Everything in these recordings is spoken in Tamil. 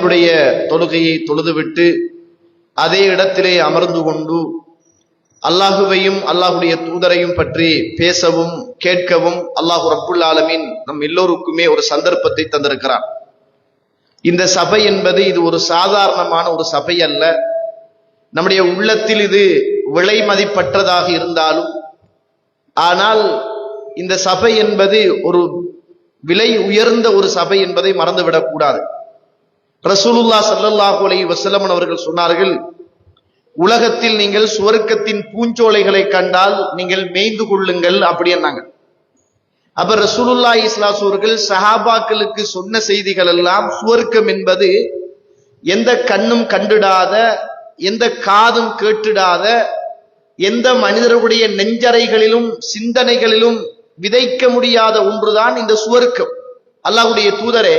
மக்ரிபுடைய தொழுகையை தொழுதுவிட்டு அதே இடத்திலே அமர்ந்து கொண்டு அல்லாஹுவையும் அல்லாஹுடைய தூதரையும் பற்றி பேசவும் கேட்கவும் அல்லாஹு ரப்புல் ஆலமீன் நம் எல்லோருக்குமே ஒரு சந்தர்ப்பத்தை தந்திருக்கிறான். இந்த சபை என்பது இது ஒரு சாதாரணமான ஒரு சபை அல்ல. நம்முடைய உள்ளத்தில் இது விலை மதிப்பற்றதாக இருந்தாலும், ஆனால் இந்த சபை என்பது ஒரு விலை உயர்ந்த ஒரு சபை என்பதை மறந்துவிடக் கூடாது. ரசூலுல்லாஹ் ஸல்லல்லாஹு அலைஹி வஸல்லம் அவர்கள் சொன்னார்கள், உலகத்தில் நீங்கள் சுவர்க்கத்தின் பூஞ்சோலைகளை கண்டால் நீங்கள் மேய்ந்து கொள்ளுங்கள் அப்படின்னாங்க. அப்ப ரசூலுல்லாஹி ஸல்லல்லாஹு அலைஹி அவர்கள் சஹாபாக்களுக்கு சொன்ன செய்திகள் எல்லாம் சுவர்க்கம் என்பது எந்த கண்ணும் கண்டிடாத, எந்த காதும் கேட்டிடாத, எந்த மனிதருடைய நெஞ்சறைகளிலும் சிந்தனைகளிலும் விதைக்க முடியாத ஒன்றுதான் இந்த சுவர்க்கம். அல்லாஹ்வுடைய தூதரே,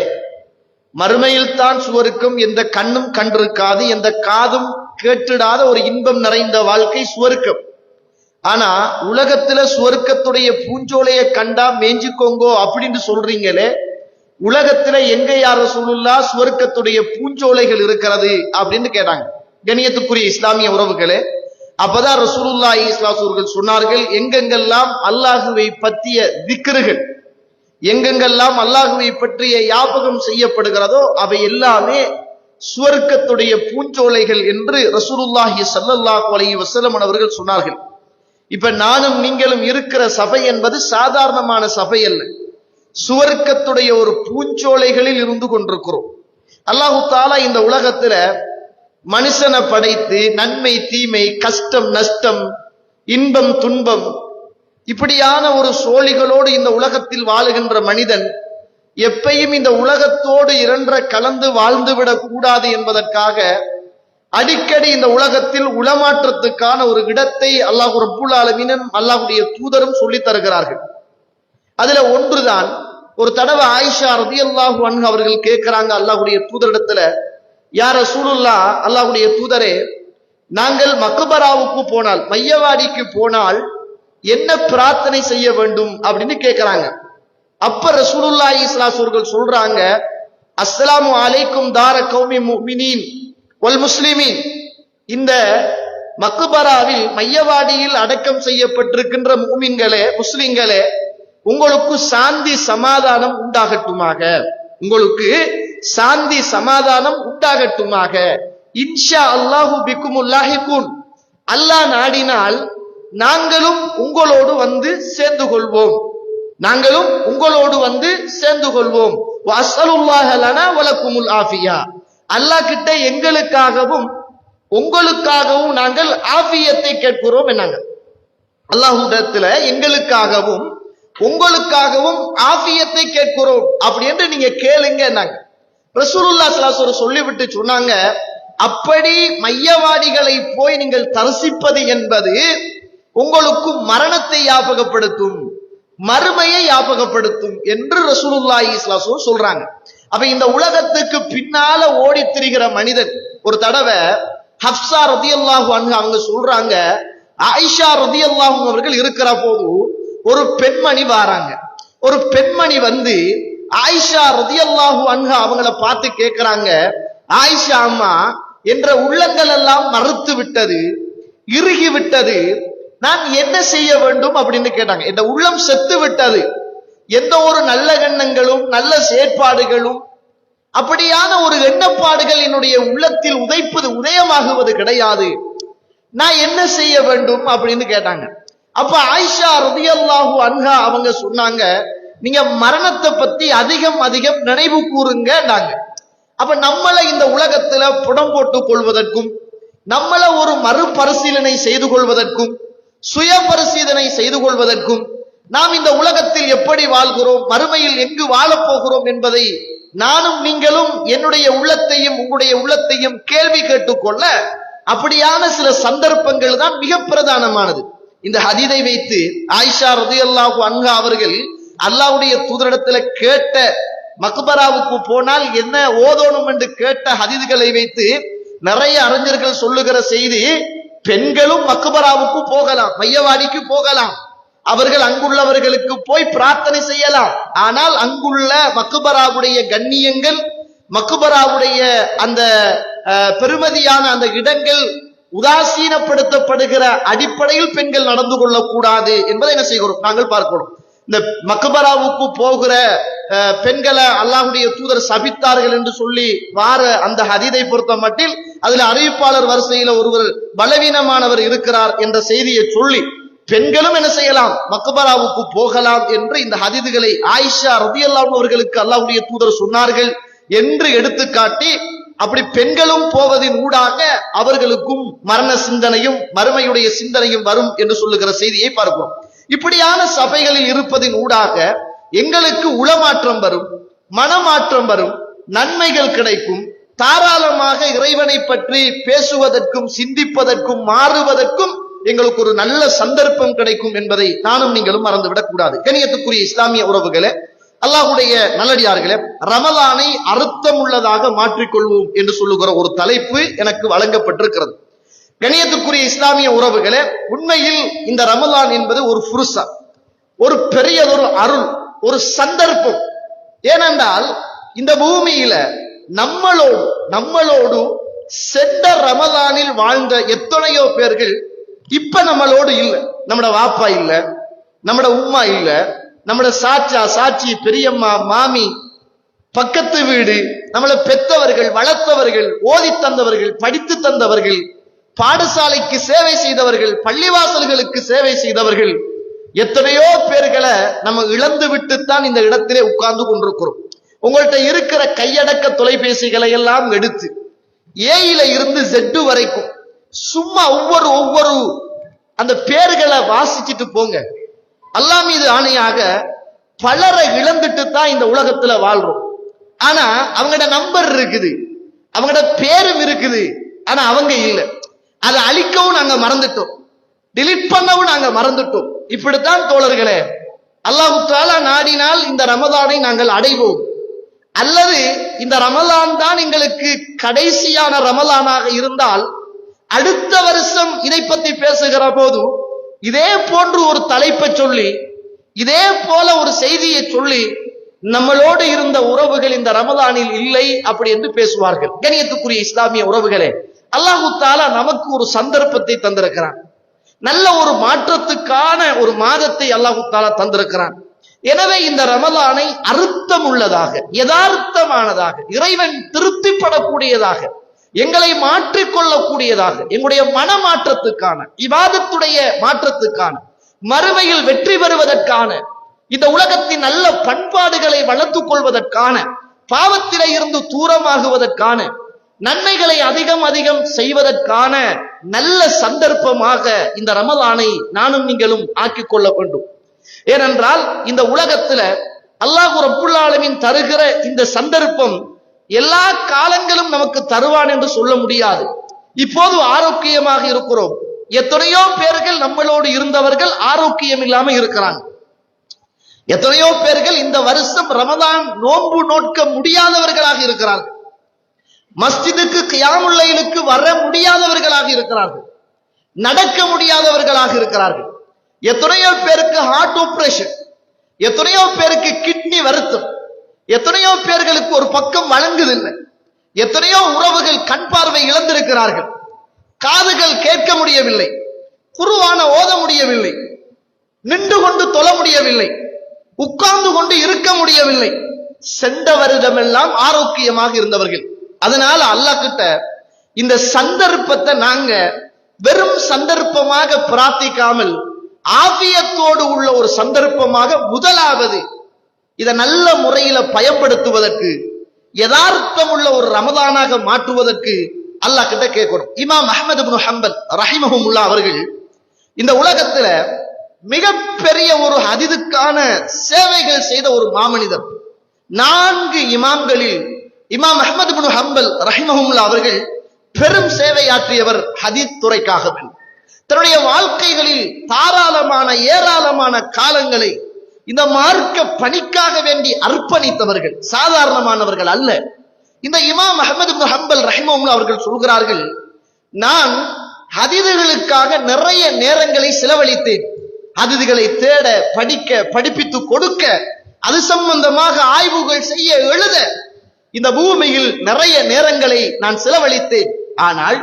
மறுமையில் தான் சுவர்க்கம், எந்த கண்ணும் கண்டிருக்காது, எந்த காதும் கேட்டிடாத ஒரு இன்பம் நிறைந்த வாழ்க்கை சுவர்க்கம். ஆனா உலகத்துல சுவர்க்கத்துடைய பூஞ்சோலையை கண்டா மேஞ்சிக்கோங்கோ அப்படின்னு சொல்றீங்களே, உலகத்துல எங்க யார் ரசூலுல்லாஹ் சுவர்க்கத்துடைய பூஞ்சோலைகள் இருக்கிறது அப்படின்னு கேட்டாங்க. கண்ணியத்துக்குரிய இஸ்லாமிய உறவுகளே, அப்பதான் ரசூலுல்லாஹி ஸல்லல்லாஹு அலைஹி வஸல்லம் சொன்னார்கள், எங்கெங்கெல்லாம் அல்லாஹுவை பற்றிய திக்ருகள், எங்கெங்கெல்லாம் அல்லாஹுவை பற்றிய ஞாபகம் செய்யப்படுகிறதோ அவை எல்லாமே சுவர்க்கத்துடைய பூஞ்சோலைகள் என்று ரசூலுல்லாஹி ஸல்லல்லாஹு அலைஹி வஸல்லம் அவர்கள் சொன்னார்கள். இப்ப நானும் நீங்களும் இருக்கிற சபை என்பது சாதாரணமான சபை அல்ல, சுவர்க்கத்துடைய ஒரு பூஞ்சோலைகளில் இருந்து கொண்டிருக்கிறோம். அல்லாஹு தஆலா இந்த உலகத்துல மனுஷனை படைத்து நன்மை தீமை, கஷ்டம் நஷ்டம், இன்பம் துன்பம், இப்படியான ஒரு சோழிகளோடு இந்த உலகத்தில் வாழுகின்ற மனிதன் எப்பையும் இந்த உலகத்தோடு இரண்டரை கலந்து வாழ்ந்துவிடக் கூடாது என்பதற்காக அடிக்கடி இந்த உலகத்தில் உளமாற்றத்துக்கான ஒரு இடத்தை அல்லாஹ் ரப்புல் ஆலமீனும் அல்லாஹ்வுடைய தூதரும் சொல்லி தருகிறார்கள். அதுல ஒன்றுதான், ஒரு தடவை ஆயிஷா ரலியல்லாஹு அன்ஹா அவர்கள் கேட்கிறாங்க அல்லாஹ்வுடைய தூதரிடத்துல, யா ரசூலுல்லாஹ், அல்லாஹ்வுடைய தூதரே, நாங்கள் மக்பராவுக்கு போனால், மையவாடிக்கு போனால் என்ன பிரார்த்தனை செய்ய வேண்டும் அப்படின்னு கேட்கிறாங்க. அப்ப ரசூலுல்லாஹி ஸல்லல்லாஹு அலைஹி வஸல்லம் சொல்றாங்க, அஸ்ஸலாமு அலைக்கும் தார கௌமி முஃமினீன் வல் முஸ்லிமீன். இந்த மக்பராவில், மையவாடியில் அடக்கம் செய்யப்பட்டிருக்கின்ற முஃமின்களே, முஸ்லிம்களே, உங்களுக்கு சாந்தி சமாதானம் உண்டாகட்டுமாக, உங்களுக்கு சாந்தி சமாதானம் உண்டாகட்டுமாக. இன்ஷா அல்லாஹு பிக்குமுல் லாஹிகூன், அல்லாஹ் நாடினால் நாங்களும் உங்களோடு வந்து சேர்ந்து கொள்வோம், நாங்களும் உங்களோடு வந்து சேர்ந்து கொள்வோம். வஅஸ்ஸலுல்லாஹ லனா வலக்குமுல் ஆஃபியா, அல்லாஹ் கிட்ட எங்களுக்காகவும் உங்களுக்காகவும் நாங்கள் ஆஃபியத்தை கேட்கிறோம் என்னாங்க. அல்லாஹ்விடத்துல எங்களுக்காகவும் உங்களுக்காகவும் ஆஃபியத்தை கேட்கிறோம் அப்படி என்று நீங்க கேளுங்க என்னாங்க. ரசூலுல்லாஹி ஸல்லல்லாஹு அலைஹி வஸல்லம் சொல்லிவிட்டு சொன்னாங்க, அப்படி மையவாடிகளை போய் நீங்கள் தரிசிப்பது என்பது உங்களுக்கு மரணத்தை ஞாபகப்படுத்தும், மறுமையை ஞாபகப்படுத்தும் என்று ரசூலுல்லாஹி ஸல்லல்லாஹு அலைஹி வஸல்லம் சொல்றாங்க. அப்ப இந்த உலகத்துக்கு பின்னால ஓடி திரிகிற மனிதன், ஒரு தடவை ஹப்ஸா ரலியல்லாஹு அன்ஹா அவங்க சொல்றாங்க, ஆயிஷா ரலியல்லாஹு அவர்கள் இருக்கிற போது ஒரு பெண்மணி வராங்க. ஒரு பெண்மணி வந்து ஆயிஷா ரலியல்லாஹு அன்ஹா அவங்கள பார்த்து கேட்கிறாங்க, ஆயிஷா அம்மா, என்ற உள்ளங்கள் எல்லாம் மறுத்து விட்டது, இறுகி விட்டது, நான் என்ன செய்ய வேண்டும் அப்படின்னு கேட்டாங்க. இந்த உள்ளம் செத்து விட்டது, எந்த ஒரு நல்ல எண்ணங்களும் நல்ல செயற்பாடுகளும் அப்படியான ஒரு எண்ணப்பாடுகள் என்னுடைய உள்ளத்தில் உதயமாகுவது கிடையாது, நான் என்ன செய்ய வேண்டும் அப்படின்னு கேட்டாங்க. அப்ப ஆயிஷா ரலியல்லாஹு அன்ஹா அவங்க சொன்னாங்க, நீங்க மரணத்தை பத்தி அதிகம் நினைவு கூறுங்க. அப்ப நம்மளை இந்த உலகத்துல புடம் போட்டுக் கொள்வதற்கும், நம்மளை ஒரு மறுபரிசீலனை செய்து கொள்வதற்கும், சுய பரிசீலனை செய்து கொள்வதற்கும், நாம் இந்த உலகத்தில் எப்படி வாழ்கிறோம், மறுமையில் எங்கு வாழப் போகிறோம் என்பதை நானும் நீங்களும் என்னுடைய உள்ளத்தையும் உங்களுடைய உள்ளத்தையும் கேள்வி கேட்டுக்கொள்ள அப்படியான சில சந்தர்ப்பங்கள் தான் மிக பிரதானமானது. இந்த ஹதீதை வைத்து ஆயிஷா ரலியல்லாஹு அன்ஹா அவர்கள் அல்லாஹ்வுடைய தூதரிடத்துல கேட்ட, மக்பராவுக்கு போனால் என்ன ஓதணும் என்று கேட்ட ஹதீதுகளை வைத்து நிறைய அறிஞர்கள் சொல்லுகிற செய்தி, பெண்களும் மக்பராவுக்கு போகலாம், மையவாடிக்கு போகலாம், அவர்கள் அங்குள்ளவர்களுக்கு போய் பிரார்த்தனை செய்யலாம். ஆனால் அங்குள்ள மக்பராவுடைய கண்ணியங்கள், மக்பராவுடைய அந்த பெருமதியான அந்த இடங்கள் உதாசீனப்படுத்தப்படுகிற அடிப்படையில் பெண்கள் நடந்து கொள்ளக்கூடாது என்பதை என்ன செய்கிறோம், நாங்கள் பார்க்கிறோம். இந்த மக்பராவுக்கு போகிற பெண்களை அல்லாஹ்வுடைய தூதர் சபித்தார்கள் என்று சொல்லி வார அந்த ஹதீதை பொறுத்த மட்டில் அதுல அறிவிப்பாளர் வரிசையில ஒருவர் பலவீனமானவர் இருக்கிறார் என்ற செய்தியை சொல்லி பெண்களும் என்ன செய்யலாம், மக்பராவுக்கு போகலாம் என்று இந்த ஹதீதுகளை ஆயிஷா ரலியல்லாஹு அவர்களுக்கு அல்லாஹ்வுடைய தூதர் சொன்னார்கள் என்று எடுத்துக்காட்டி, அப்படி பெண்களும் போவதின் ஊடாக அவர்களுக்கும் மரண சிந்தனையும் மறுமையுடைய சிந்தனையும் வரும் என்று சொல்லுகிற செய்தியை பார்க்கிறோம். இப்படியான சபைகளில் இருப்பதின் ஊடாக எங்களுக்கு உளமாற்றம் வரும், மனமாற்றம் வரும், நன்மைகள் கிடைக்கும், தாராளமாக இறைவனை பற்றி பேசுவதற்கும் சிந்திப்பதற்கும் மாறுவதற்கும் எங்களுக்கு ஒரு நல்ல சந்தர்ப்பம் கிடைக்கும் என்பதை நானும் நீங்களும் மறந்துவிடக் கூடாது. கண்ணியத்துக்குரிய இஸ்லாமிய உறவுகளே, அல்லாஹ்வுடைய நல்லடியார்களே, ரமலானை அர்த்தம் உள்ளதாக மாற்றிக்கொள்வோம் என்று சொல்லுகிற ஒரு தலைப்பு எனக்கு வழங்கப்பட்டிருக்கிறது. கண்ணியத்துக்குரிய இஸ்லாமிய உறவுகளே, உண்மையில் இந்த ரமலான் என்பது ஒரு ஃபுர்ஸா, ஒரு பெரியதொரு அருள், ஒரு சந்தர்ப்பம். ஏனென்றால் இந்த பூமியில நம்மளோடு சென்ற ரமலானில் வாழ்ந்த எத்தனையோ பேர்கள் இப்ப நம்மளோடு இல்லை. நம்மட வாப்பா இல்ல, நம்மட உம்மா இல்ல, நம்மட சாச்சா சாச்சி பெரியம்மா மாமி பக்கத்து வீடு, நம்மளை பெத்தவர்கள் வளர்த்தவர்கள் ஓதி தந்தவர்கள் படித்து தந்தவர்கள் பாடசாலைக்கு சேவை செய்தவர்கள் பள்ளிவாசல்களுக்கு சேவை செய்தவர்கள் எத்தனையோ பேர்களை நம்ம இழந்து விட்டுத்தான் இந்த இடத்திலே உட்கார்ந்து கொண்டிருக்கிறோம். உங்கள்கிட்ட இருக்கிற கையடக்க தொலைபேசிகளை எல்லாம் எடுத்து ஏயில இருந்து ஜெட்டு வரைக்கும் சும்மா ஒவ்வொரு அந்த பேர்களை வாசிச்சுட்டு போங்க. அல்லாஹ் மீது ஆணையாக பலரை இழந்துட்டு தான் இந்த உலகத்துல வாழ்றோம். ஆனா அவங்களோட நம்பர் இருக்குது, அவங்களோட பேரும் இருக்குது, ஆனா அவங்க இல்லை. அதை அழிக்கவும் நாங்க மறந்துட்டோம், டிலீட் பண்ணவும் நாங்க மறந்துட்டோம். இப்படித்தான் தோழர்களே, அல்லாஹ் தஆலா நாடினால் இந்த ரமலானை நாங்கள் அடைவோம், அல்லது இந்த ரமலான் தான் எங்களுக்கு கடைசியான ரமலானாக இருந்தால் அடுத்த வருஷம் இதை பத்தி பேசுகிற போது இதே போன்று ஒரு தலைப்பை சொல்லி இதே போல ஒரு செய்தியை சொல்லி நம்மளோடு இருந்த உறவுகள் இந்த ரமலானில் இல்லை அப்படி என்று பேசுவார்கள். கண்ணியத்துக்குரிய இஸ்லாமிய உறவுகளே, அல்லாஹ் தஆலா நமக்கு ஒரு சந்தர்ப்பத்தை தந்திருக்கிறான், நல்ல ஒரு மாற்றத்துக்கான ஒரு மாதத்தை அல்லாஹ் தஆலா தந்திருக்கிறான். எனவே இந்த ரமலானை அர்த்தம் உள்ளதாக, யதார்த்தமானதாக, இறைவன் திருப்திப்படக்கூடியதாக, எங்களை மாற்றிக்கொள்ளக்கூடியதாக, எங்களுடைய மன மாற்றத்துக்கான, இபாதத்துடைய மாற்றத்துக்கான, மறுமையில் வெற்றி பெறுவதற்கான, இந்த உலகத்தின் நல்ல பண்பாடுகளை வளர்த்துக் கொள்வதற்கான, பாவத்திலே இருந்து தூரமாகுவதற்கான, நன்மைகளை அதிகம் செய்வதற்கான நல்ல சந்தர்ப்பமாக இந்த ரமலானை நானும் நீங்களும் ஆக்கிக் கொள்ள வேண்டும். ஏனென்றால் இந்த உலகத்துல அல்லாஹ் ரப்புல் ஆலமீன் தருகிற இந்த சந்தர்ப்பம் எல்லா காலங்களும் நமக்கு தருவான் என்று சொல்ல முடியாது. இப்போது ஆரோக்கியமாக இருக்கிறோம், எத்தனையோ பேர்கள் நம்மளோடு இருந்தவர்கள் ஆரோக்கியம் இல்லாம இருக்கிறாங்க. எத்தனையோ பேர்கள் இந்த வருஷம் ரமதான் நோன்பு நோட்க முடியாதவர்களாக இருக்கிறார்கள், மஸ்ஜிதுக்கு கியாமுல் லைலுக்கு வர முடியாதவர்களாக இருக்கிறார்கள், நடக்க முடியாதவர்களாக இருக்கிறார்கள். எத்தனையோ பேருக்கு ஹார்ட் ஆபரேஷன், எத்தனையோ பேருக்கு கிட்னி வருத்தம், எத்தனையோ பேர்களுக்கு ஒரு பக்கம் வழங்குதில்லை, எத்தனையோ உறவுகள் கண் பார்வை இழந்திருக்கிறார்கள், காதுகள் கேட்க முடியவில்லை, குர்ஆன ஓத முடியவில்லை, நின்று கொண்டு தொழ முடியவில்லை, உட்கார்ந்து கொண்டு இருக்க முடியவில்லை. சென்ற வருடமெல்லாம் ஆரோக்கியமாக இருந்தவர்கள். அதனால அல்லாஹ் கிட்ட இந்த சந்தர்ப்பத்தை நாங்க வெறும் சந்தர்ப்பமாக பிரார்த்திக்காமல் ஆஃபியத்தோடு உள்ள ஒரு சந்தர்ப்பமாக முதலாவது இதை நல்ல முறையில பயன்படுத்துவதற்கு, யதார்த்தம் உள்ள ஒரு ரமதானாக மாற்றுவதற்கு அல்லாஹ் கிட்ட கேட்கிறோம். இமாம் அஹ்மத் இப்னு ஹம்பல் ரஹிமஹுல்லாஹ் அவர்கள் இந்த உலகத்துல மிகப்பெரிய ஒரு ஹதீதுக்கான சேவைகள் செய்த ஒரு மாமனிதர். 4 இமாம்களில் இமாம் அஹ்மத் இப்னு ஹம்பல் ரஹிமஹுல்லாஹ் அவர்கள் பெரும் சேவையாற்றியவர் ஹதீஸ் துறைக்காக. தன்னுடைய வாழ்க்கைகளில் தாராளமான ஏராளமான காலங்களை இந்த மார்க்க பணிக்காக வேண்டி அர்ப்பணித்தவர்கள், சாதாரணமானவர்கள் அல்ல. இந்த இமாம் அஹ்மத் இப்னு ஹம்பல் ரஹிமஹுல்லாஹ் அவர்கள் சொல்கிறார்கள், நான் ஹதீதுகளுக்காக நிறைய நேரங்களை செலவழித்தேன். ஹதீதுகளை தேட, படிக்க, படிப்பித்து கொடுக்க, அது சம்பந்தமாக ஆய்வுகள் செய்ய, எழுத இந்த பூமியில் நிறைய நேரங்களை நான் செலவழித்தேன். ஆனால்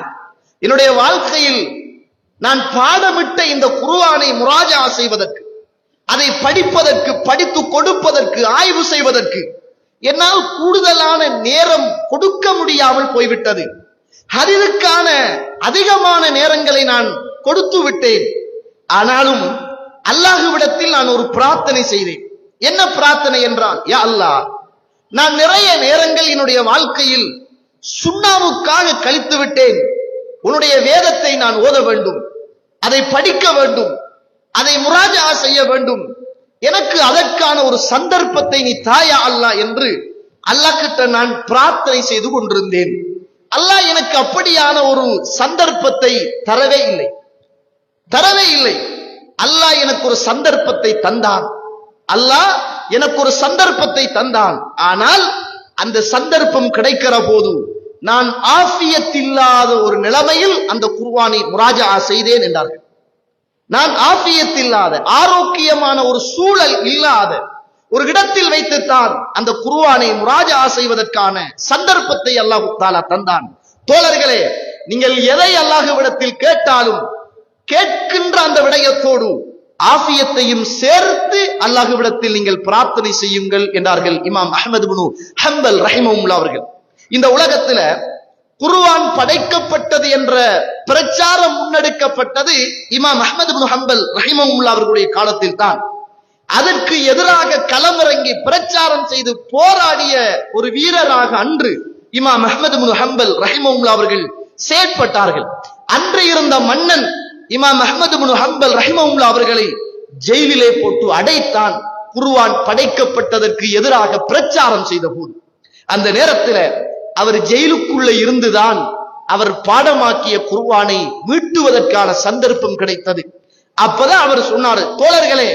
என்னுடைய வாழ்க்கையில் நான் பாடமிட்ட இந்த குர்ஆனை முராஜா செய்வதற்கு, அதை படிப்பதற்கு, படித்து கொடுப்பதற்கு, ஆய்வு செய்வதற்கு என்னால் கூடுதலான நேரம் கொடுக்க முடியாமல் போய்விட்டது. ஹதீஸுக்கான அதிகமான நேரங்களை நான் கொடுத்து விட்டேன். ஆனாலும் அல்லாஹ்விடத்தில் நான் ஒரு பிரார்த்தனை செய்தேன். என்ன பிரார்த்தனை என்றால், யா அல்லாஹ், நான் நிறைய நேரங்கள் என்னுடைய வாழ்க்கையில் சுன்னாவுக்காக கழித்து விட்டேன். உன்னுடைய வேதத்தை நான் ஓத வேண்டும், அதை படிக்க வேண்டும், அதை முராஜா செய்ய வேண்டும். எனக்கு அதற்கான ஒரு சந்தர்ப்பத்தை நீ தாயா அல்லாஹ் என்று அல்லாஹ் கிட்ட நான் பிரார்த்தனை செய்து கொண்டிருந்தேன். அல்லாஹ் எனக்கு அப்படியான ஒரு சந்தர்ப்பத்தை தரவே இல்லை. அல்லாஹ் எனக்கு ஒரு சந்தர்ப்பத்தை தந்தான். அல்லாஹ் எனக்கு ஒரு சந்தர்ப்பத்தை தந்தான். ஆனால் அந்த சந்தர்ப்பம் கிடைக்கிற போது நான் ஆஃபியத் இல்லாத ஒரு நிலைமையில் அந்த குர்ஆனை முராஜா செய்தேன் என்றார்கள். நான் ஆஃபியத் இல்லாத, ஆரோக்கியமான ஒரு சூழல் இல்லாத ஒரு இடத்தில் வைத்துத்தான் அந்த குர்ஆனை முராஜா செய்வதற்கான சந்தர்ப்பத்தை அல்லாஹ் தஆலா தந்தான். தோழர்களே, நீங்கள் எதை அல்லாஹ்விடத்தில் கேட்டாலும் கேட்கின்ற அந்த விடயத்தோடு ஆஃபியத்தையும் சேர்த்து அல்லாஹ்விடத்தில் நீங்கள் பிரார்த்தனை செய்யுங்கள் என்றார்கள் இமாம் அஹ்மத் இப்னு ஹம்பல் ரஹிமஹுல்லாஹ் அவர்கள். இந்த உலகத்துல குர்ஆன் படைக்கப்பட்டது என்ற பிரச்சாரம் முன்னெடுக்கப்பட்டது இமாம் அஹ்மத் இப்னு ஹம்பல் ரஹிமஹுல்லாஹ் அவர்களுடைய காலத்தில் தான். அதற்கு எதிராக களமிறங்கி பிரச்சாரம் செய்து போராடிய ஒரு வீரராக அன்று இமாம் அஹ்மத் இப்னு ஹம்பல் ரஹிமஹுல்லாஹ் அவர்கள் செயற்பட்டார்கள். அன்று இருந்த மன்னன் இமாம் அஹ்மத் இப்னு ஹம்பல் ரஹிமஹுல்லாஹ் அவர்களை ஜெயிலிலே போட்டு அடைத்தான். குர்ஆன் படைக்கப்பட்டதற்கு எதிராக பிரச்சாரம் செய்த போது அந்த நேரத்தில் அவர் ஜெயிலுக்குள்ள இருந்துதான் அவர் பாடமாக்கிய குர்ஆனை மீட்டுவதற்கான சந்தர்ப்பம் கிடைத்தது. அப்பதான் அவர் சொன்னார், தோழர்களே,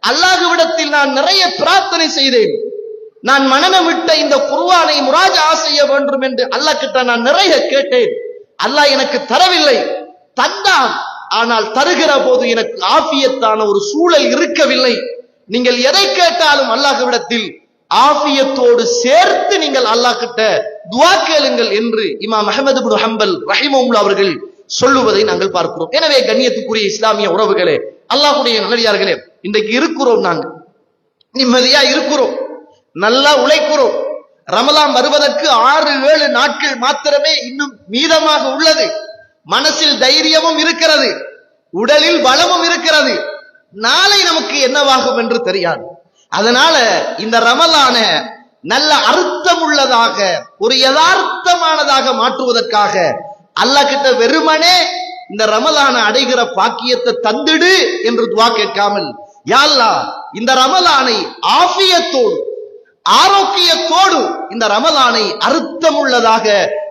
அல்லாஹ்விடத்தில் நான் நிறைய பிரார்த்தனை செய்தேன். நான் மனனமிட்ட இந்த குர்ஆனை முராஜா செய்ய வேண்டும் என்று அல்லாஹ் கிட்ட நான் நிறைய கேட்டேன். அல்லாஹ் எனக்கு தரவில்லை. தந்தான், ஆனால் தருகிற போது எனக்கு ஆஃபியத்தான ஒரு சூழல் இருக்கவில்லை. நீங்கள் எதை கேட்டாலும் அல்லாஹ்விடத்தில் ஆஃபியத்தோடு சேர்த்து நீங்கள் அல்லாஹ் கிட்ட துஆ கேளுங்கள் என்று இமாம் அஹ்மத் இப்னு ஹம்பல் ரஹிமஹுல்லாஹ் அவர்கள் சொல்லுவதை நாங்கள் பார்க்கிறோம். எனவே கண்ணியத்துக்குரிய இஸ்லாமிய உறவுகளே, அல்லாஹ்வுடைய நல்லடியார்களே, இன்றைக்கு இருக்கிறோம், நாங்கள் நிம்மதியா இருக்கிறோம், நல்லா உழைக்கிறோம். ரமலான் வருவதற்கு 6-7 நாட்கள் மாத்திரமே இன்னும் மீதமாக உள்ளது. மனசில் தைரியமும் இருக்கிறது, உடலில் பலமும் இருக்கிறது. நாளை நமக்கு என்னவாகும் என்று தெரியாது. அதனால இந்த ரமலான நல்ல அர்த்தம் உள்ளதாக, ஒரு யதார்த்தமானதாக மாற்றுவதற்காக அல்லாஹ் கிட்ட வெறுமனே இந்த ரமலான அடைகிற பாக்கியத்தை தந்திடு என்று துஆ கேட்காமல், யா அல்லாஹ், இந்த ரமலானை ஆஃபியத்தோடு, ஆரோக்கியத்தோடு இந்த ரமலானை அர்த்தமுள்ளதாக,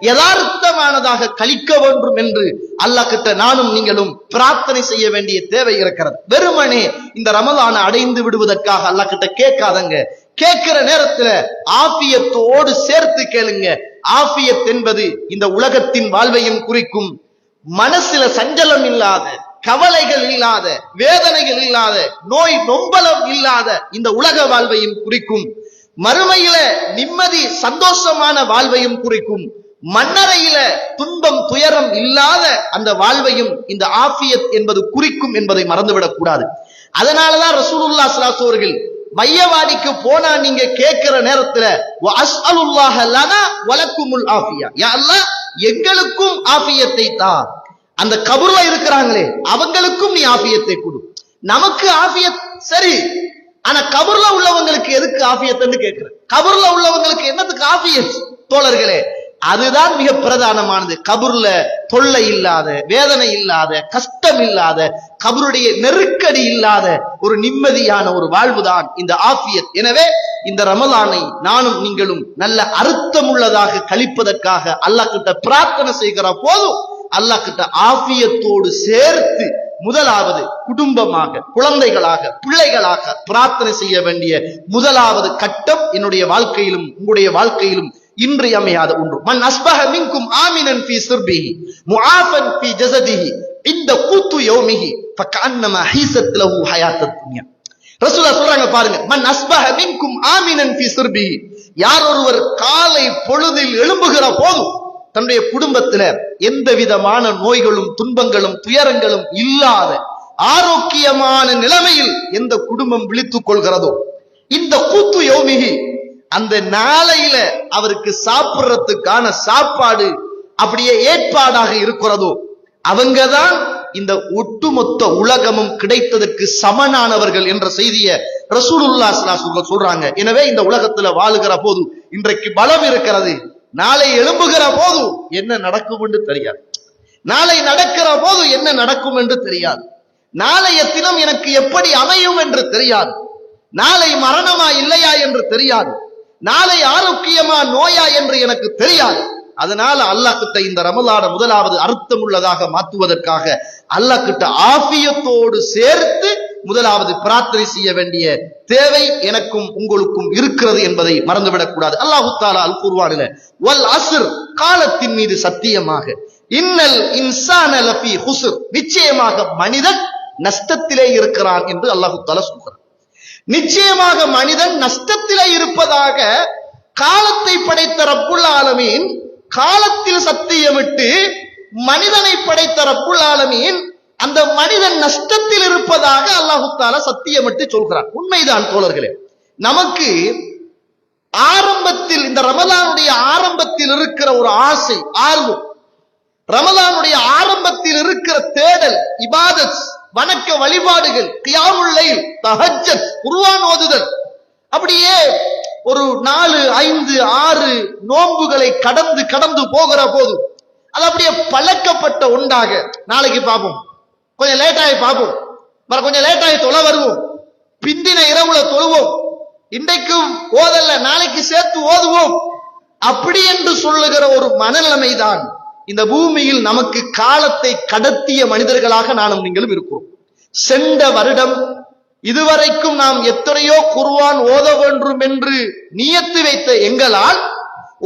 யதார்த்தமானதாக கழிக்க வேண்டும் என்று அல்லாஹ் கிட்ட நானும் நீங்களும் பிரார்த்தனை செய்ய வேண்டிய தேவை இருக்கிறது. வெறுமனே இந்த ரமலானை அடைந்து விடுவதற்காக அல்லாஹ் கிட்ட கேட்காதங்க. கேட்கிற நேரத்துல ஆஃபியத்தோடு சேர்த்து கேளுங்க. ஆஃபியத் என்பது இந்த உலகத்தின் வாழ்வையும் குறிக்கும். மனசுல சஞ்சலம் இல்லாத, கவலைகள் இல்லாத, வேதனைகள் இல்லாத, நோய் நொம்பலம் இல்லாத இந்த உலக வாழ்வையும் குறிக்கும். மறுமையில நிம்மதி சந்தோஷமான வாழ்வையும் குறிக்கும். மன்னரையில துன்பம் துயரம் இல்லாத அந்த வாழ்வையும் இந்த ஆஃபியத் என்பது குறிக்கும் என்பதை மறந்துவிடக் கூடாது. அதனாலதான் ரசூலுல்லாஹ் ஸல்லல்லாஹு அலைஹி அவர்கள் மையவாடிக்கு போனா நீங்க கேட்கிற நேரத்துல வஅஸ்அலுல்லாஹ லனா வலக்குமுல் ஆஃபியா, யா அல்லாஹ், எங்களுக்கும் ஆஃபியத்தை தா. அந்த கபர்ல இருக்கிறாங்களே அவங்களுக்கும் நீ ஆஃபியத்தை கொடு. நமக்கு ஆஃபியத் சரி, ஆனா கபர்ல உள்ளவங்களுக்கு எதுக்கு ஆஃபியத்னு கேட்கிற? கபர்ல உள்ளவங்களுக்கு என்னத்துக்கு ஆஃபியத்? தோழர்களே, அதுதான் மிக பிரதானமானது. கபர்ல தொல்லை இல்லாத, வேதனை இல்லாத, கஷ்டம் இல்லாத, கபருடைய நெருக்கடி இல்லாத ஒரு நிம்மதியான ஒரு வாழ்வுதான் இந்த ஆஃபியத். எனவே இந்த ரமலானை நானும் நீங்களும் நல்ல அர்த்தமுள்ளதாக கழிப்பதற்காக அல்லாஹ் கிட்ட பிரார்த்தனை செய்கிற போதும் அல்லாஹ் கிட்ட ஆஃபியத்தோடு சேர்த்து முதலாவது குடும்பமாக, குழந்தைகளாக, பிள்ளைகளாக பிரார்த்தனை செய்ய வேண்டிய முதலாவது கட்டம் என்னுடைய வாழ்க்கையிலும் உங்களுடைய வாழ்க்கையிலும் இன்றியமையாத ஒன்று. மன் அஸ்பஹ மின்கும் ஆமினன் ஃபீ சிர்பிஹி முஆஃபன் ஃபீ ஜஸதிஹி இந்த கூத்து யௌமிஹி ஃபகஅன்னமா ஹீஸத் லஹு ஹயாத்தத் துன்யா. ரசூலுல்லாஹ் சொல்றாங்க பாருங்க, மன் அஸ்பஹ மின்கும் ஆமினன் ஃபீ சிர்பிஹி, யார் ஒருவர் காலை பொழுதில் எழும்புகிற போது தன்னுடைய குடும்பத்துல எந்த விதமான நோய்களும் துன்பங்களும் துயரங்களும் இல்லாத ஆரோக்கியமான நிலைமையில் எந்த குடும்பம் விழித்துக் கொள்கிறதோ, இந்த கூத்து யௌமிஹி, அந்த நாளையில அவருக்கு சாப்பிடுறதுக்கான சாப்பாடு அப்படியே ஏற்பாடாக இருக்கிறதோ, அவங்கதான் இந்த ஒட்டுமொத்த உலகமும் கிடைத்ததற்கு சமனானவர்கள் என்ற செய்தியை ரசூலுல்லாஹ் ஸல்லல்லாஹு அலைஹி வஸல்லம் சொல்றாங்க. எனவே இந்த உலகத்துல வாழுகிற போது இன்றைக்கு பலம் இருக்கிறது, நாளை எழும்புகிற போது என்ன நடக்கும் என்று தெரியாது, நாளை நடக்கிற போது என்ன நடக்கும் என்று தெரியாது, நாளைய தினம் எனக்கு எப்படி அமையும் என்று தெரியாது, நாளை மரணமா இல்லையா என்று தெரியாது, நாளை ஆரோக்கியமா நோயா என்று எனக்கு தெரியாது. அதனால அல்லாஹ் கிட்ட இந்த ரமலான முதலாவது அர்த்தம் உள்ளதாக மாற்றுவதற்காக அல்லாஹ் கிட்ட ஆஃபியத்தோடு சேர்த்து முதலாவது பிரார்த்தனை செய்ய வேண்டிய தேவை எனக்கும் உங்களுக்கும் இருக்கிறது என்பதை மறந்துவிடக் கூடாது. அல்லாஹ் தஆலா அல் குர்ஆனில வல் அஸ்ர், காலத்தின் மீது சத்தியமாக, இன்னல் இன்சான லஃபீ ஹுஸ்ர், நிச்சயமாக மனிதன் நஷ்டத்திலே இருக்கிறான் என்று அல்லாஹ் தஆலா சொல்கிறார். நிச்சயமாக மனிதன் நஷ்டத்திலே இருப்பதாக காலத்தை படைத்த ரப்புல் ஆலமீன் காலத்தில் சத்தியமிட்டு மனிதனை படைத்த ரப்புல் ஆலமீன் அந்த மனிதன் நஷ்டத்தில் இருப்பதாக அல்லாஹ் தஆலா சத்தியமிட்டு சொல்கிறான். உண்மைதான் தோழர்களே, நமக்கு ஆரம்பத்தில் இந்த ரமலானுடைய ஆரம்பத்தில் இருக்கிற ஒரு ஆசை, ஆர்வம், ரமலானுடைய ஆரம்பத்தில் இருக்கிற தேடல், இபாதத், வணக்க வழிபாடுகள், கியாமுல் லைல், தஹஜ்ஜத், குர்ஆன் ஓதுதல், அப்படியே ஒரு 4, 5, 6 நோன்புகளை கடந்து கடந்து போகிற போது அது அப்படியே பழக்கப்பட்ட ஒன்றாக, நாளைக்கு பார்ப்போம், கொஞ்சம் லேட்டாகி பார்ப்போம், கொஞ்சம் லேட்டாகி தொலை வருவோம், பிந்தின இரவுல தொழுவோம், இன்றைக்கும் ஓதல்ல நாளைக்கு சேர்த்து ஓதுவோம், அப்படி என்று சொல்லுகிற ஒரு மனநிலைமைதான் இந்த பூமியில் நமக்கு காலத்தை கடத்திய மனிதர்களாக நானும் நீங்களும் இருக்கிறோம். சென்ற வருடம் இதுவரைக்கும் நாம் எத்தனையோ குர்ஆன் ஓத வேண்டும் என்று நியத்து வைத்த எங்களால்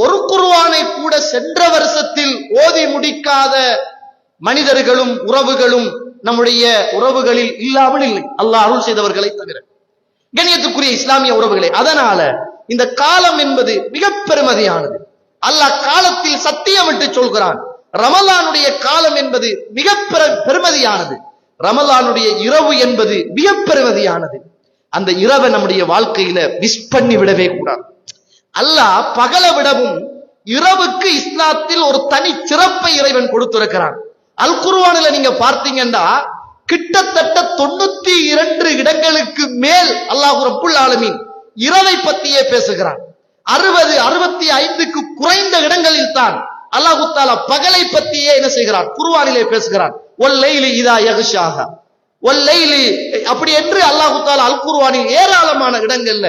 ஒரு குர்ஆனை கூட சென்ற வருஷத்தில் ஓதி முடிக்காத மனிதர்களும் உறவுகளும் நம்முடைய உறவுகளில் இல்லாமல் இல்லை, அல்லாஹ் அருள் செய்தவர்களை தவிர. கண்ணியத்துக்குரிய இஸ்லாமிய உறவுகளே, அதனால இந்த காலம் என்பது மிக பெருமதியானது. அல்லாஹ் காலத்தில் சத்தியமிட்டு சொல்கிறான், ரமலானுடைய காலம் என்பது மிக பெருமதியானது, ரமலானுடைய இரவு என்பது மிக பெருமதியானது. அந்த இரவை நம்முடைய வாழ்க்கையில மிஸ் பண்ணி விடவே கூடாது. அல்லாஹ் பகலை விடவும் இரவுக்கு இஸ்லாத்தில் ஒரு தனி சிறப்பை இறைவன் கொடுத்திருக்கிறான். அல் குர்ஆனில நீங்க பார்த்தீங்கன்னா கிட்டத்தட்ட 92 இடங்களுக்கு மேல் அல்லாஹ் ரப்புல் ஆலமீன் இரவை பற்றியே பேசுகிறான். 60, 65க்கு குறைந்த இடங்களில் தான் அல்லாஹ் தஆலா பகலை பற்றியே என்ன செய்கிறான், குர்ஆனிலே பேசுகிறான். வல் லைலி இதா யக்ஷாஹா, வல் லைலி, அப்படி என்று அல்லாஹ் தஆலா அல் குர்ஆனில் ஏராளமான இடங்கள்ல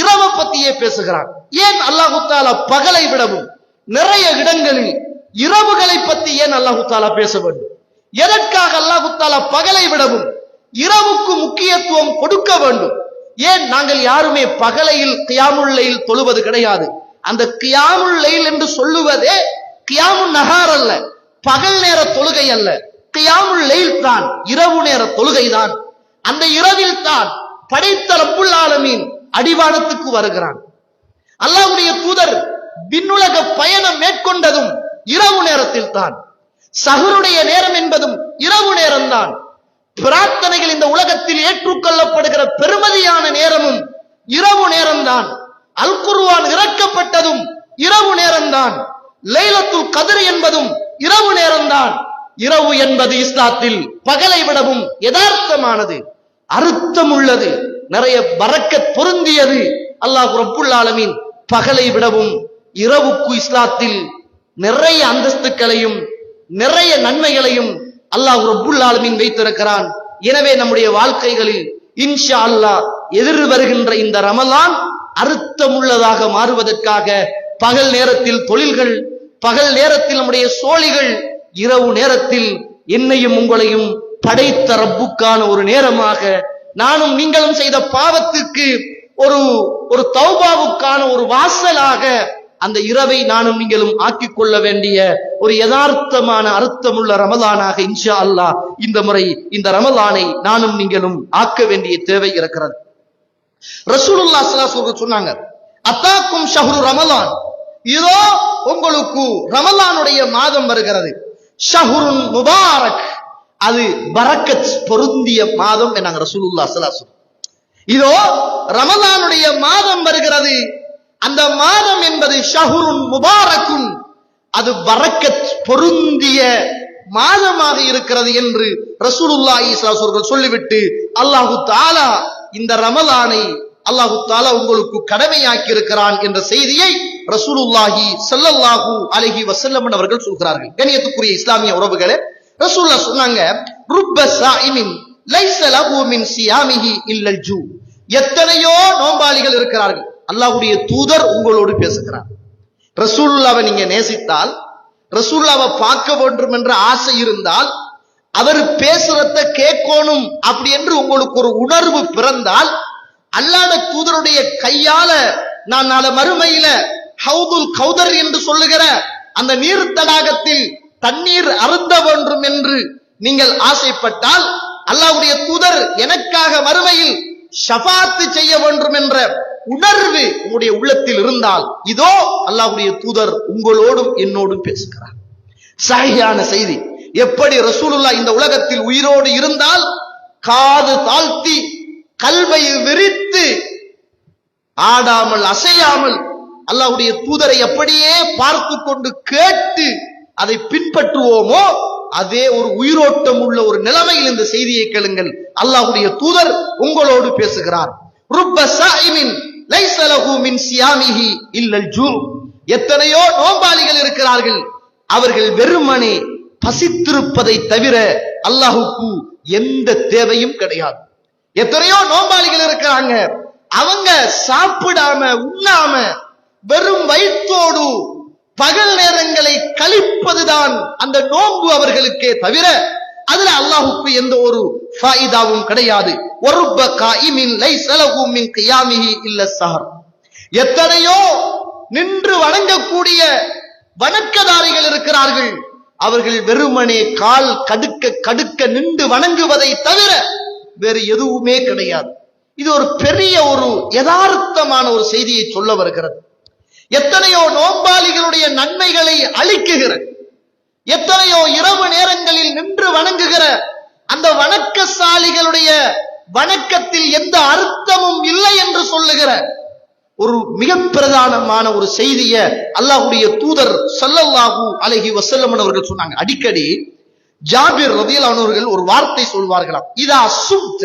இரவை பற்றியே பேசுகிறான். ஏன் அல்லாஹ் தஆலா பகலை விடவும் நிறைய இடங்களில் இரவுகளை பற்றி ஏன் அல்லாஹ் தஆலா பேச வேண்டும்? எதற்காக அல்லாஹ் தஆலா பகலை விடவும் இரவுக்கு முக்கியத்துவம் கொடுக்க வேண்டும்? ஏன் நாங்கள் யாருமே பகலையில் கியாமுல் லைல் தொழுவது கிடையாது. அந்த கியாமுல் லைல் என்று சொல்லுவதே கியாமுன் நஹார் அல்ல, பகல் நேர தொழுகை அல்ல, கியாமுல் லைல் தான், இரவு நேர தொழுகை தான். அந்த இரவில் தான் படைத்த ரப்புல் ஆலமீன் அடிவானத்துக்கு வருகிறான். அல்லாஹ்வுடைய தூதர் விண்ணுலக பயணம் மேற்கொண்டதும் இரவு நேரத்தில் தான். சஹருடைய நேரம் என்பதும் இரவு நேரம்தான். பிரார்த்தனைகள் இந்த உலகத்தில் ஏற்றுக்கொள்ளப்படுகிற பெருமதியான நேரமும் இரவு நேரம்தான். அல் குர்ஆன் இறக்கப்பட்டதும் இரவு நேரம்தான். லைலத்துல் கத்ர் என்பதும் இரவு நேரம்தான். இரவு என்பது இஸ்லாத்தில் பகலை விடவும் யதார்த்தமானது, அர்த்தம் உள்ளது, நிறைய பரக்கத் பொருந்தியது. அல்லாஹ் ரப்புல் ஆலமீன் பகலை விடவும் இரவுக்கு இஸ்லாத்தில் நிறைய அந்தஸ்துக்களையும் நிறைய நன்மைகளையும் அல்லாஹ் ரப்புல் ஆலமீன் வைத்திருக்கிறான். எனவே நம்முடைய வாழ்க்கைகளில் இன்ஷா அல்லாஹ் எதிர் வருகின்ற இந்த ரமலான் அர்த்தமுள்ளதாக மாறுவதற்காக பகல் நேரத்தில் தொழில்கள், பகல் நேரத்தில் நம்முடைய சோழிகள், இரவு நேரத்தில் என்னையும் உங்களையும் படைத்த ரப்புக்கான ஒரு நேரமாக, நானும் நீங்களும் செய்த பாவத்துக்கு ஒரு தௌபாவுக்கான ஒரு வாசலாக அந்த இரவை நானும் நீங்களும் ஆக்கிக் கொள்ள வேண்டிய ஒரு யதார்த்தமான அர்த்தமுள்ள ரமலானாக இன்ஷா அல்லாஹ் இந்த முறை இந்த ரமலானை நானும் நீங்களும் ஆக்க வேண்டிய தேவை இருக்கிறது. ரசூலுல்லாஹ் ஸல்லல்லாஹு அலைஹி வஸல்லம் சொன்னாங்க, அத்தாக்கும் ஷஹ்ரு ரமலான், இதோ உங்களுக்கு ரமலானுடைய மாதம் வருகிறது. ஷஹ்ருன் முபாரக், அது பரக்கத் பொருந்திய மாதம் என்னாங்க ரசூலுல்லாஹ் ஸல்லல்லாஹு அலைஹி வஸல்லம். இதோ ரமலானுடைய மாதம் வருகிறது, அந்த மாதம் என்பது ஷஹ்ருன் முபாரக்குன், அது பரக்கத் பொருந்திய மாதமாக இருக்கிறது என்று ரசூலுல்லாஹி ஸல்லல்லாஹு அலைஹி வஸல்லம் சொல்லிவிட்டு, அல்லாஹு தஆலா இந்த ரமலானை அல்லாஹு தஆலா உங்களுக்கு கடமையாக்கி இருக்கிறான் என்ற செய்தியை ரசூலுல்லாஹி ஸல்லல்லாஹு அலைஹி வஸல்லம் அவர்கள் சொல்கிறார்கள். கண்ணியத்துக்குரிய இஸ்லாமிய உறவுகளே, ரசூலுல்லாஹ் சொன்னாங்க, ருப்ப ஸாயிமின் லைஸ லஹு மின் சியாமிஹி இல்லல் ஜூ, எத்தனையோ நோம்பாளிகள் இருக்கிறார்கள். அல்லாஹ்வுடைய தூதர் உங்களோடு பேசுகிறார். ரசூலுல்லாஹ்வை நீங்க நேசித்தால், ரசூலுல்லாஹ்வை பார்க்க வேண்டும் என்ற ஆசை இருந்தால், அவர் பேசுறத கேட்கணும் அப்படி என்று உங்களுக்கு ஒரு உணர்வு பிறந்தால், அல்லாஹ்வுடைய தூதருடைய கையால நான் நாளை மறுமையில ஹவுதுல் கௌதர் என்று சொல்லுகிற அந்த நீர் தடாகத்தில் தண்ணீர் அருந்த வேண்டும் என்று நீங்கள் ஆசைப்பட்டால், அல்லாஹ்வுடைய தூதர் எனக்காக மறுமையில் ஷஃபாத் செய்ய வேண்டும் என்ற உணர்வு உங்களுடைய உள்ளத்தில் இருந்தால், இதோ அல்லாஹ்வுடைய தூதர் உங்களோடும் என்னோடும் பேசுகிறார். சஹீஹான செய்தி. எப்படி ரசூலுல்லாஹ் இந்த உலகத்தில் உயிரோடு இருந்தால் காது தாழ்த்தி கல்வை விரித்து ஆடாமல் அசையாமல் அல்லாஹ்வுடைய தூதரை அப்படியே பார்த்து கொண்டு கேட்டு அதை பின்பற்றுவோமோ, அதே ஒரு உயிரோட்டம் உள்ள ஒரு நிலைமையில் இந்த செய்தியை கேளுங்கள். அல்லாஹ்வுடைய தூதர் உங்களோடு பேசுகிறார். ருப்ப ஸாயிமின் லைஸ லஹு மின் சியாமிஹி இல்லல் ஜூ, எத்தனையோ நோம்பாளிகள் இருக்கிறார்கள், அவர்கள் வெறுமனே பசித்திருப்பதை தவிர அல்லாஹ்வுக்கு எந்த தேவையும் கிடையாது. எத்தனையோ நோம்பாளிகள் இருக்கிறாங்க, அவங்க சாப்பிடாம உண்ணாம வெறும் வயிற்றோடு பகல் நேரங்களை கழிப்பதுதான் அந்த நோன்பு அவர்களுக்கே தவிர அதுல அல்லாஹ்வுக்கு எந்த ஒரு ஃபாயிதாவும் கிடையாது. வருப்ப காயிமின் லைஸ லஹு மின் கியாமிஹி இல்ல ஸஹர், எத்தனையோ நின்று வணங்கக்கூடிய வணக்கதாரிகள் இருக்கிறார்கள், அவர்கள் வெறுமனே கால் கடுக்க கடுக்க நின்று வணங்குவதை தவிர வேறு எதுவுமே கிடையாது. இது ஒரு பெரிய ஒரு யதார்த்தமான ஒரு செய்தியை சொல்ல வருகிறது. எத்தனையோ நோம்பாளிகளுடைய நன்மைகளை அளிக்குகிற, எத்தனையோ இரவு நேரங்களில் நின்று வணங்குகிற அந்த வணக்கசாலிகளுடைய வணக்கத்தில் எந்த அர்த்தமும் இல்லை என்று சொல்லுகிற ஒரு மிக பிரதானமான ஒரு செய்தியை அல்லாஹ்வுடைய தூதர் ஸல்லல்லாஹு அலைஹி வஸல்லம் அவர்கள் சொன்னாங்க. அடிக்கடி ஜாபிர் ரலியல்லாஹு அன்ஹு அவர்கள் ஒரு வார்த்தை சொல்வார்களாம், இதா சுப்த,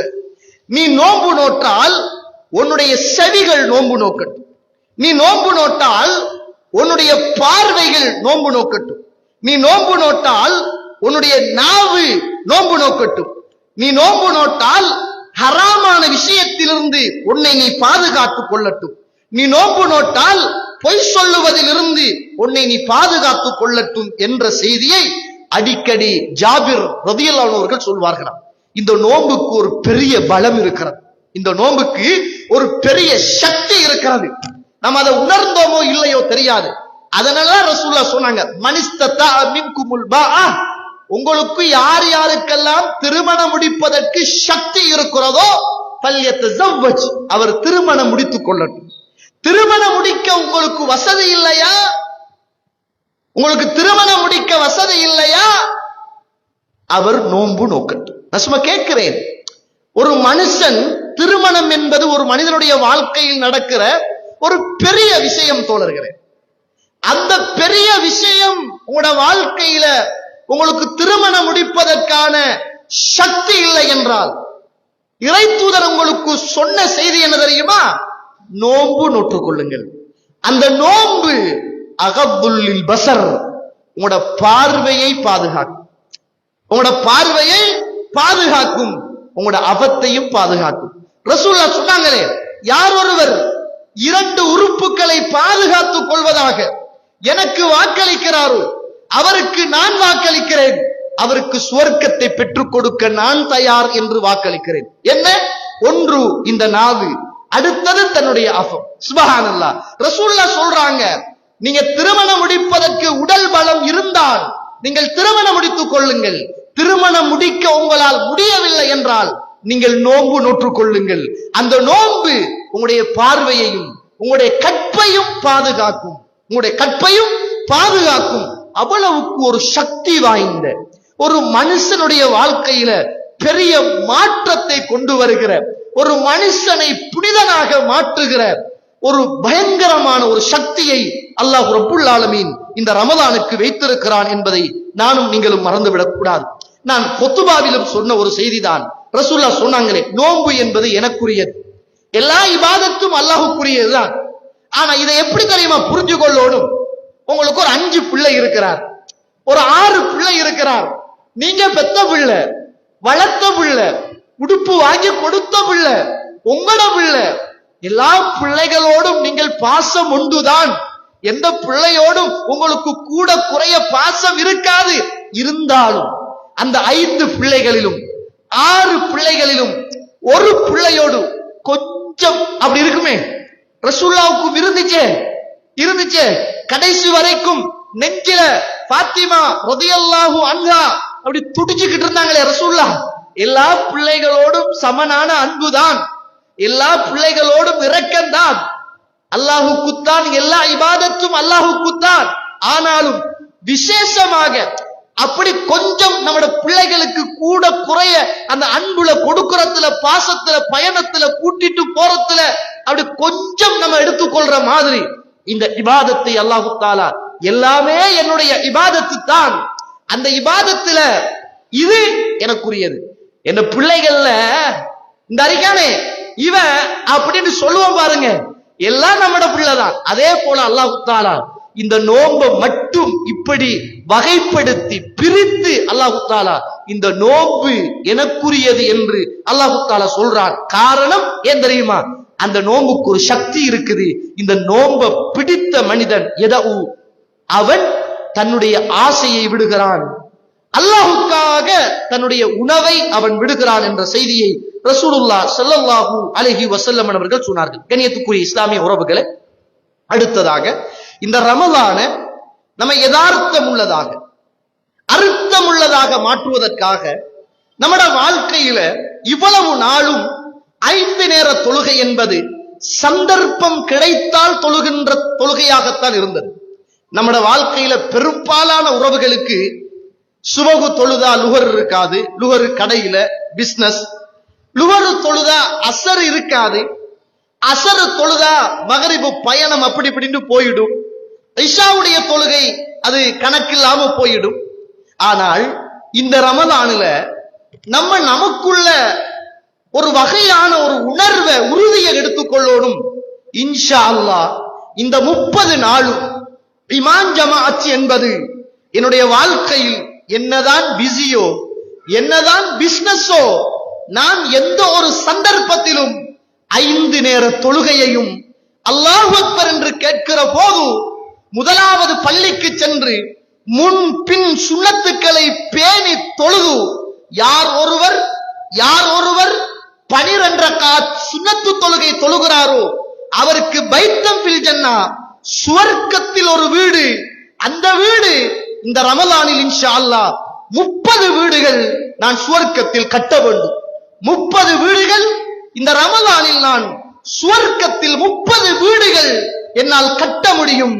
நீ நோன்பு நோற்றால் உன்னுடைய செவிகள் நோன்பு நோக்கட்டும், நீ நோன்பு நோட்டால் உன்னுடைய பார்வைகள் நோன்பு நோக்கட்டும், நீ நோன்பு நோட்டால் உன்னுடைய நாவு நோன்பு நோக்கட்டும், நீ நோன்பு நோட்டால் ஹராமான விஷயத்திலிருந்து உன்னை நீ பாதுகாத்துக் கொள்ளட்டும், நீ நோன்பு நோட்டால் பொய் சொல்லுவதிலிருந்து உன்னை நீ பாதுகாத்துக் கொள்ளட்டும் என்ற செய்தியை அடிக்கடி ஜாபிர் ரலியல்லாஹு அன்ஹு அவர்கள் சொல்வார்களாம். இந்த நோன்புக்கு ஒரு பெரிய பலம் இருக்கிறது, இந்த நோன்புக்கு ஒரு பெரிய சக்தி இருக்கிறது. நம்ம அதை உணர்ந்தோமோ இல்லையோ தெரியாது. அதனால ரசூலுல்லாஹ் சொன்னாங்க, மனிஸ்ததா மின்குமுல் பாஅ, உங்களுக்கு யார் யாருக்கெல்லாம் திருமணம் முடிப்பதற்கு சக்தி இருக்கிறதோ ஃபல்யத்தஸவ்வஜ், அவர் திருமணம் முடித்துக் கொள்ளட்டும். திருமணம் முடிக்க உங்களுக்கு வசதி இல்லையா, உங்களுக்கு திருமணம் முடிக்க வசதி இல்லையா, அவர் நோன்பு நோக்கட்டும். நான் சும்மா கேட்கிறேன், ஒரு மனுஷன் திருமணம் என்பது ஒரு மனிதனுடைய வாழ்க்கையில் நடக்கிற ஒரு பெரிய விஷயம் தோழர்களே. அந்த பெரிய விஷயம் உங்களோட வாழ்க்கையில உங்களுக்கு திருமணம் முடிப்பதற்கான சக்தி இல்லை என்றால், இறை தூதர் உங்களுக்கு சொன்ன செய்தி என்ன தெரியுமா? நோன்பு நோற்றுக் கொள்ளுங்கள். அந்த நோன்பு அகப்புல்லில் பசர், உங்களோட பார்வையை பாதுகாக்கும், உங்களோட பார்வையை பாதுகாக்கும், உங்களோட அபத்தையும் பாதுகாக்கும். ரசூலுல்லாஹ் சொன்னாங்களே, யார் ஒருவர் இரண்டு உறுப்புகளை பாதுகாத்துக் கொள்வதாக எனக்கு வாக்களிக்கிறாரோ அவருக்கு நான் வாக்களிக்கிறேன், அவருக்கு சுவர்க்கத்தை பெற்றுக் கொடுக்க நான் தயார் என்று வாக்களிக்கிறேன். என்ன? ஒன்று இந்த நாவு, அடுத்தது தன்னுடைய அஃபம். சுப்ஹானல்லாஹ். ரசூலுல்லாஹ் சொல்றாங்க, நீங்க திருமணம் முடிப்பதற்கு உடல் பலம் இருந்தால் நீங்கள் திருமணம் முடித்துக் கொள்ளுங்கள். திருமணம் முடிக்க உங்களால் முடியவில்லை என்றால் நீங்கள் நோன்பு நோற்றுக் கொள்ளுங்கள். அந்த நோன்பு உங்களுடைய பார்வையையும் உங்களுடைய கற்பையும் பாதுகாக்கும். உங்களுடைய கற்பையும் பாதுகாக்கும். அவ்வளவுக்கு ஒரு சக்தி வாய்ந்த ஒரு மனுஷனுடைய வாழ்க்கையில பெரிய மாற்றத்தை கொண்டு வருகிற, ஒரு மனுஷனை புனிதனாக மாற்றுகிற ஒரு பயங்கரமான ஒரு சக்தியை அல்லாஹ் ரப்புல் ஆலமீன் இந்த ரமலானுக்கு வைத்திருக்கிறான் என்பதை நானும் நீங்களும் மறந்துவிடக் கூடாது. நான் கொத்துபாவிலும் சொன்ன ஒரு செய்திதான். ரசூலுல்லாஹ் சொன்னாங்களே, நோன்பு என்பது எனக்குரியது, எல்லா இபாதத்தும் அல்லாஹ்வுக்குரியதுதான். ஆனா இதை எப்படி தெரியுமா புரிஞ்சு கொள்ளணும்? உங்களுக்கு ஒரு 5 பிள்ளை இருக்கிறார், ஒரு 6 பிள்ளை இருக்கிறார். நீங்க பெத்த பிள்ளை, வளர்த்த பிள்ளை, உடுப்பு வாங்கி கொடுத்த பிள்ளை, உங்களோட பிள்ளை. எல்லா பிள்ளைகளோடும் நீங்கள் பாசம் உண்டுதான். எந்த பிள்ளையோடும் உங்களுக்கு கூட குறைய பாசம் இருக்காது. இருந்தாலும் அந்த 5 பிள்ளைகளிலும் 6 பிள்ளைகளிலும் ஒரு பிள்ளையோடு கொஞ்சம் அப்படி இருக்குமே. ரசூலுல்லாஹ்வுக்கு இருந்துச்சே கடைசி வரைக்கும் நெஞ்சில பாத்திமா ரலியல்லாஹு அன்ஹா அப்படி துடிச்சுக்கிட்டு இருந்தாங்களே ரசூலுல்லாஹ். எல்லா பிள்ளைகளோடும் சமனான அன்புதான், எல்லா பிள்ளைகளோடும் இரக்கம்தான். அல்லாஹ்வுக்குத்தான் எல்லா இபாதத்தும் அல்லாஹ்வுக்குத்தான். ஆனாலும் விசேஷமாக அப்படி கொஞ்சம் நம்மட பிள்ளைகளுக்கு கூட குறைய அந்த அன்புல கொடுக்கறதுல, பாசத்துல, பயணத்துல, கூட்டிட்டு போறதுல அப்படி கொஞ்சம் நம்ம எடுத்துக்கொள்ற மாதிரி இந்த இபாதத்தை அல்லாஹ் தஆலா எல்லாமே என்னுடைய இபாதத்து தான், அந்த இபாதத்துல இது எனக்குரியது. என்ன பிள்ளைகள்ல இந்த அறிக்கானே இவன் அப்படின்னு சொல்லுவோம் பாருங்க, எல்லாம் நம்மட பிள்ளைதான். அதே போல அல்லாஹ் தஆலா இந்த நோன்பை மட்டும் இப்படி வகைப்படுத்தி பிரித்து அல்லாஹ் தஆலா இந்த நோன்பு எனக்குரியது என்று அல்லாஹ் தஆலா சொல்றான். காரணம் ஏன் தெரியுமா? அந்த நோன்புக்கு ஒரு சக்தி இருக்குது. இந்த நோன்பை பிடித்த மனிதன் எதவு அவன் தன்னுடைய ஆசையை விடுகிறான், அல்லாஹ்வுக்காக தன்னுடைய உணவை அவன் விடுகிறான் என்ற செய்தியை ரசூலுல்லாஹ் ஸல்லல்லாஹு அலைஹி வஸல்லம் அவர்கள் சொன்னார்கள். கண்ணியத்துக்குரிய இஸ்லாமிய உறவுகளே, அடுத்ததாக இந்த ரமலான நம்ம யதார்த்தம் உள்ளதாக, அர்த்தம் உள்ளதாக மாற்றுவதற்காக நம்மட வாழ்க்கையில இவ்வளவு நாளும் 5 நேர தொழுகை என்பது சந்தர்ப்பம் கிடைத்தால் தொழுகின்ற தொழுகையாகத்தான் இருந்தது. நம்மட வாழ்க்கையில பெரும்பாலான உறவுகளுக்கு சுபகு தொழுதா லுஹர் இருக்காது, லுஹர் கடையில பிசினஸ், லுஹர் தொழுதா அசர் இருக்காது, அசர் தொழுதா மகரிபு பயணம் அப்படி இப்படின்னு போயிடும், இஷாவுடைய தொழுகை அது கணக்கில்லாம போயிடும். ஆனால் இந்த ரமலானில நமக்குள்ள ஒரு வகையான ஒரு உணர்வை, உறுதியை எடுத்துக்கொள்ளணும். இன்ஷா அல்லாஹ் இந்த 30 நாளும் இமாம் ஜமாஅத் என்பது என்னுடைய வாழ்க்கையில் என்னதான் பிஸியோ, என்னதான் பிசினஸோ, நான் எந்த ஒரு சந்தர்ப்பத்திலும் 5 நேர தொழுகையையும் அல்லாஹ் அக்பர் என்று கேட்கிற போது முதலாவது பள்ளிக்கு சென்று முன் பின் சுன்னத்துக்களை பேணி தொழுது யார் ஒருவர் 12 ரக்காத் சுன்னத்து தொழுகை தொழுகிறாரோ அவருக்கு பைத்தம் ஃபில் ஜன்னா, சுவர்க்கத்தில் ஒரு வீடு. அந்த வீடு இந்த ரமலானில் இன்ஷா அல்லாஹ் 30 வீடுகள் நான் சுவர்க்கத்தில் கட்ட வேண்டும். 30 வீடுகள் இந்த ரமலானில் நான் சுவர்க்கத்தில் 30 வீடுகள் என்னால் கட்ட முடியும்.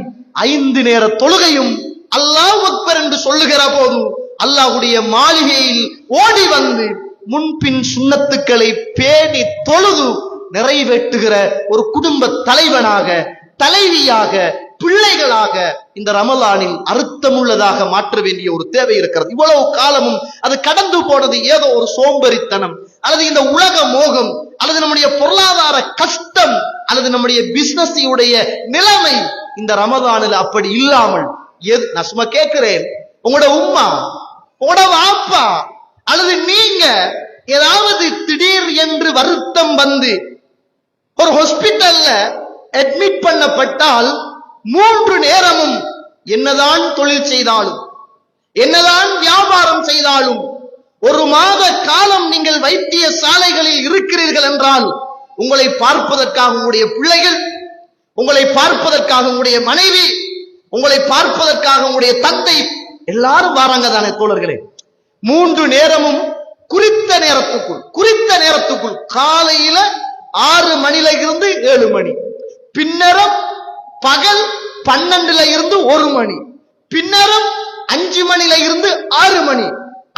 5 நேர தொழுகையும் அல்லாஹ் அக்பர் என்று சொல்லுகிற போது அல்லாஹ்வுடைய மாளிகையில் ஓடி வந்து முன்பின் சுன்னத்துக்களை பேணி தொழுது நிறைவேற்றுகிற ஒரு குடும்ப தலைவனாக, தலைவியாக, பிள்ளைகளாக இந்த ரமலானில் அர்த்தமுள்ளதாக மாற்ற வேண்டிய ஒரு தேவை இருக்கிறது. இவ்வளவு காலமும் அது கடந்து போனது ஏதோ ஒரு சோம்பேறித்தனம், அல்லது இந்த உலக மோகம், அல்லது நம்முடைய பொருளாதார கஷ்டம், அல்லது நம்முடைய பிசினஸ் உடைய நிலைமை. இந்த ரமலானில் அப்படி இல்லாமல் நான் சும்மா கேட்கிறேன், உங்களோட உம்மா, உங்களோட வாப்பா, அல்லது நீங்க ஏதாவது திடீர் என்று வருத்தம் வந்து ஒரு ஹாஸ்பிட்டல்ல அட்மிட் பண்ணப்பட்டால் 3 நேரமும் என்னதான் தொழில் செய்தாலும், என்னதான் வியாபாரம் செய்தாலும், 1 மாத காலம் நீங்கள் வைத்திய சாலைகளில் இருக்கிறீர்கள் என்றால் உங்களை பார்ப்பதற்காக உங்களுடைய பிள்ளைகள், உங்களை பார்ப்பதற்காக உங்களுடைய மனைவி, உங்களை பார்ப்பதற்காக உங்களுடைய தந்தை எல்லாரும் வராங்க தானே தோழர்களே. 3 நேரமும் குறித்த நேரத்துக்குள் காலையில 6 மணில இருந்து 7 மணி, பின்னரும் பகல் 12ல இருந்து 1 மணி, பின்னரும் 5 மணில இருந்து 6 மணி.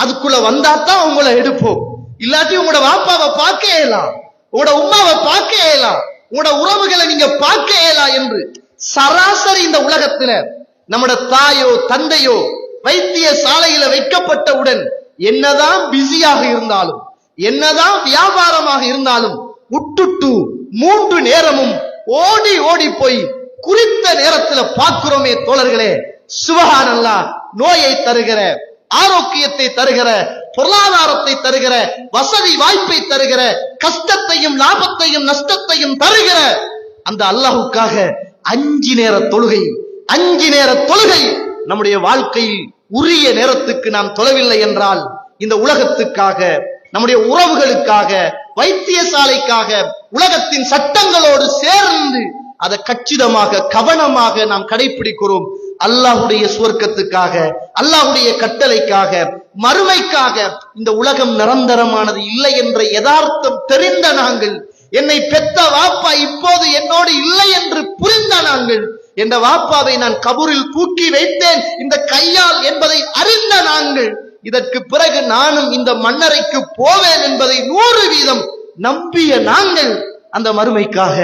அதுக்குள்ள வந்தாதான் உங்களை எடுப்போம். இல்லாட்டி உங்களோட வாப்பாவை பார்க்க இயலாம், உங்களோட உம்மாவை பார்க்க இயலாம், உங்களோட உறவுகளை நீங்க பார்க்க இயலாம் என்று சராசரி இந்த உலகத்துல நம்மட தாயோ தந்தையோ வைத்திய சாலையில வைக்கப்பட்டவுடன் என்னதான் பிஸியாக இருந்தாலும், என்னதான் வியாபாரமாக இருந்தாலும் விட்டுட்டு 3 நேரமும் ஓடி ஓடி போய் குறித்த நேரத்துல பார்க்கிறோமே தோழர்களே. சுப்ஹானல்லாஹ். நோயை தருகிற, ஆரோக்கியத்தை தருகிற, பொருளாதாரத்தை தருகிற, வசதி வாய்ப்பை தருகிற, கஷ்டத்தையும் லாபத்தையும் நஷ்டத்தையும் தருகிற அந்த அல்லாஹ்வுக்காக 5 நேர தொழுகை, 5 நேர தொழுகை நம்முடைய வாழ்க்கையில் உரிய நேரத்துக்கு நாம் தொழவில்லை என்றால் இந்த உலகத்துக்காக, நம்முடைய உறவுகளுக்காக, வைத்தியசாலைக்காக, உலகத்தின் சட்டங்களோடு சேர்ந்து அதை கச்சிதமாக கவனமாக நாம் கடைபிடிக்கிறோம். அல்லாஹ்வுடைய சுவர்க்கத்துக்காக, அல்லாஹ்வுடைய கட்டளைக்காக, மறுமைக்காக. இந்த உலகம் நிரந்தரமானது இல்லை என்ற யதார்த்தம் தெரிந்த நாங்கள், என்னை பெத்த வாப்பா இப்போது என்னோடு இல்லை என்று புரிந்த நாங்கள், என்ற வாப்பாவை நான் கபூரில் தூக்கி வைத்தேன் இந்த கையால் என்பதை அறிந்த நாங்கள், இதற்கு பிறகு நானும் இந்த மண்ணறைக்கு போவேன் என்பதை 100% நம்பிய நாங்கள், அந்த மறுமைக்காக,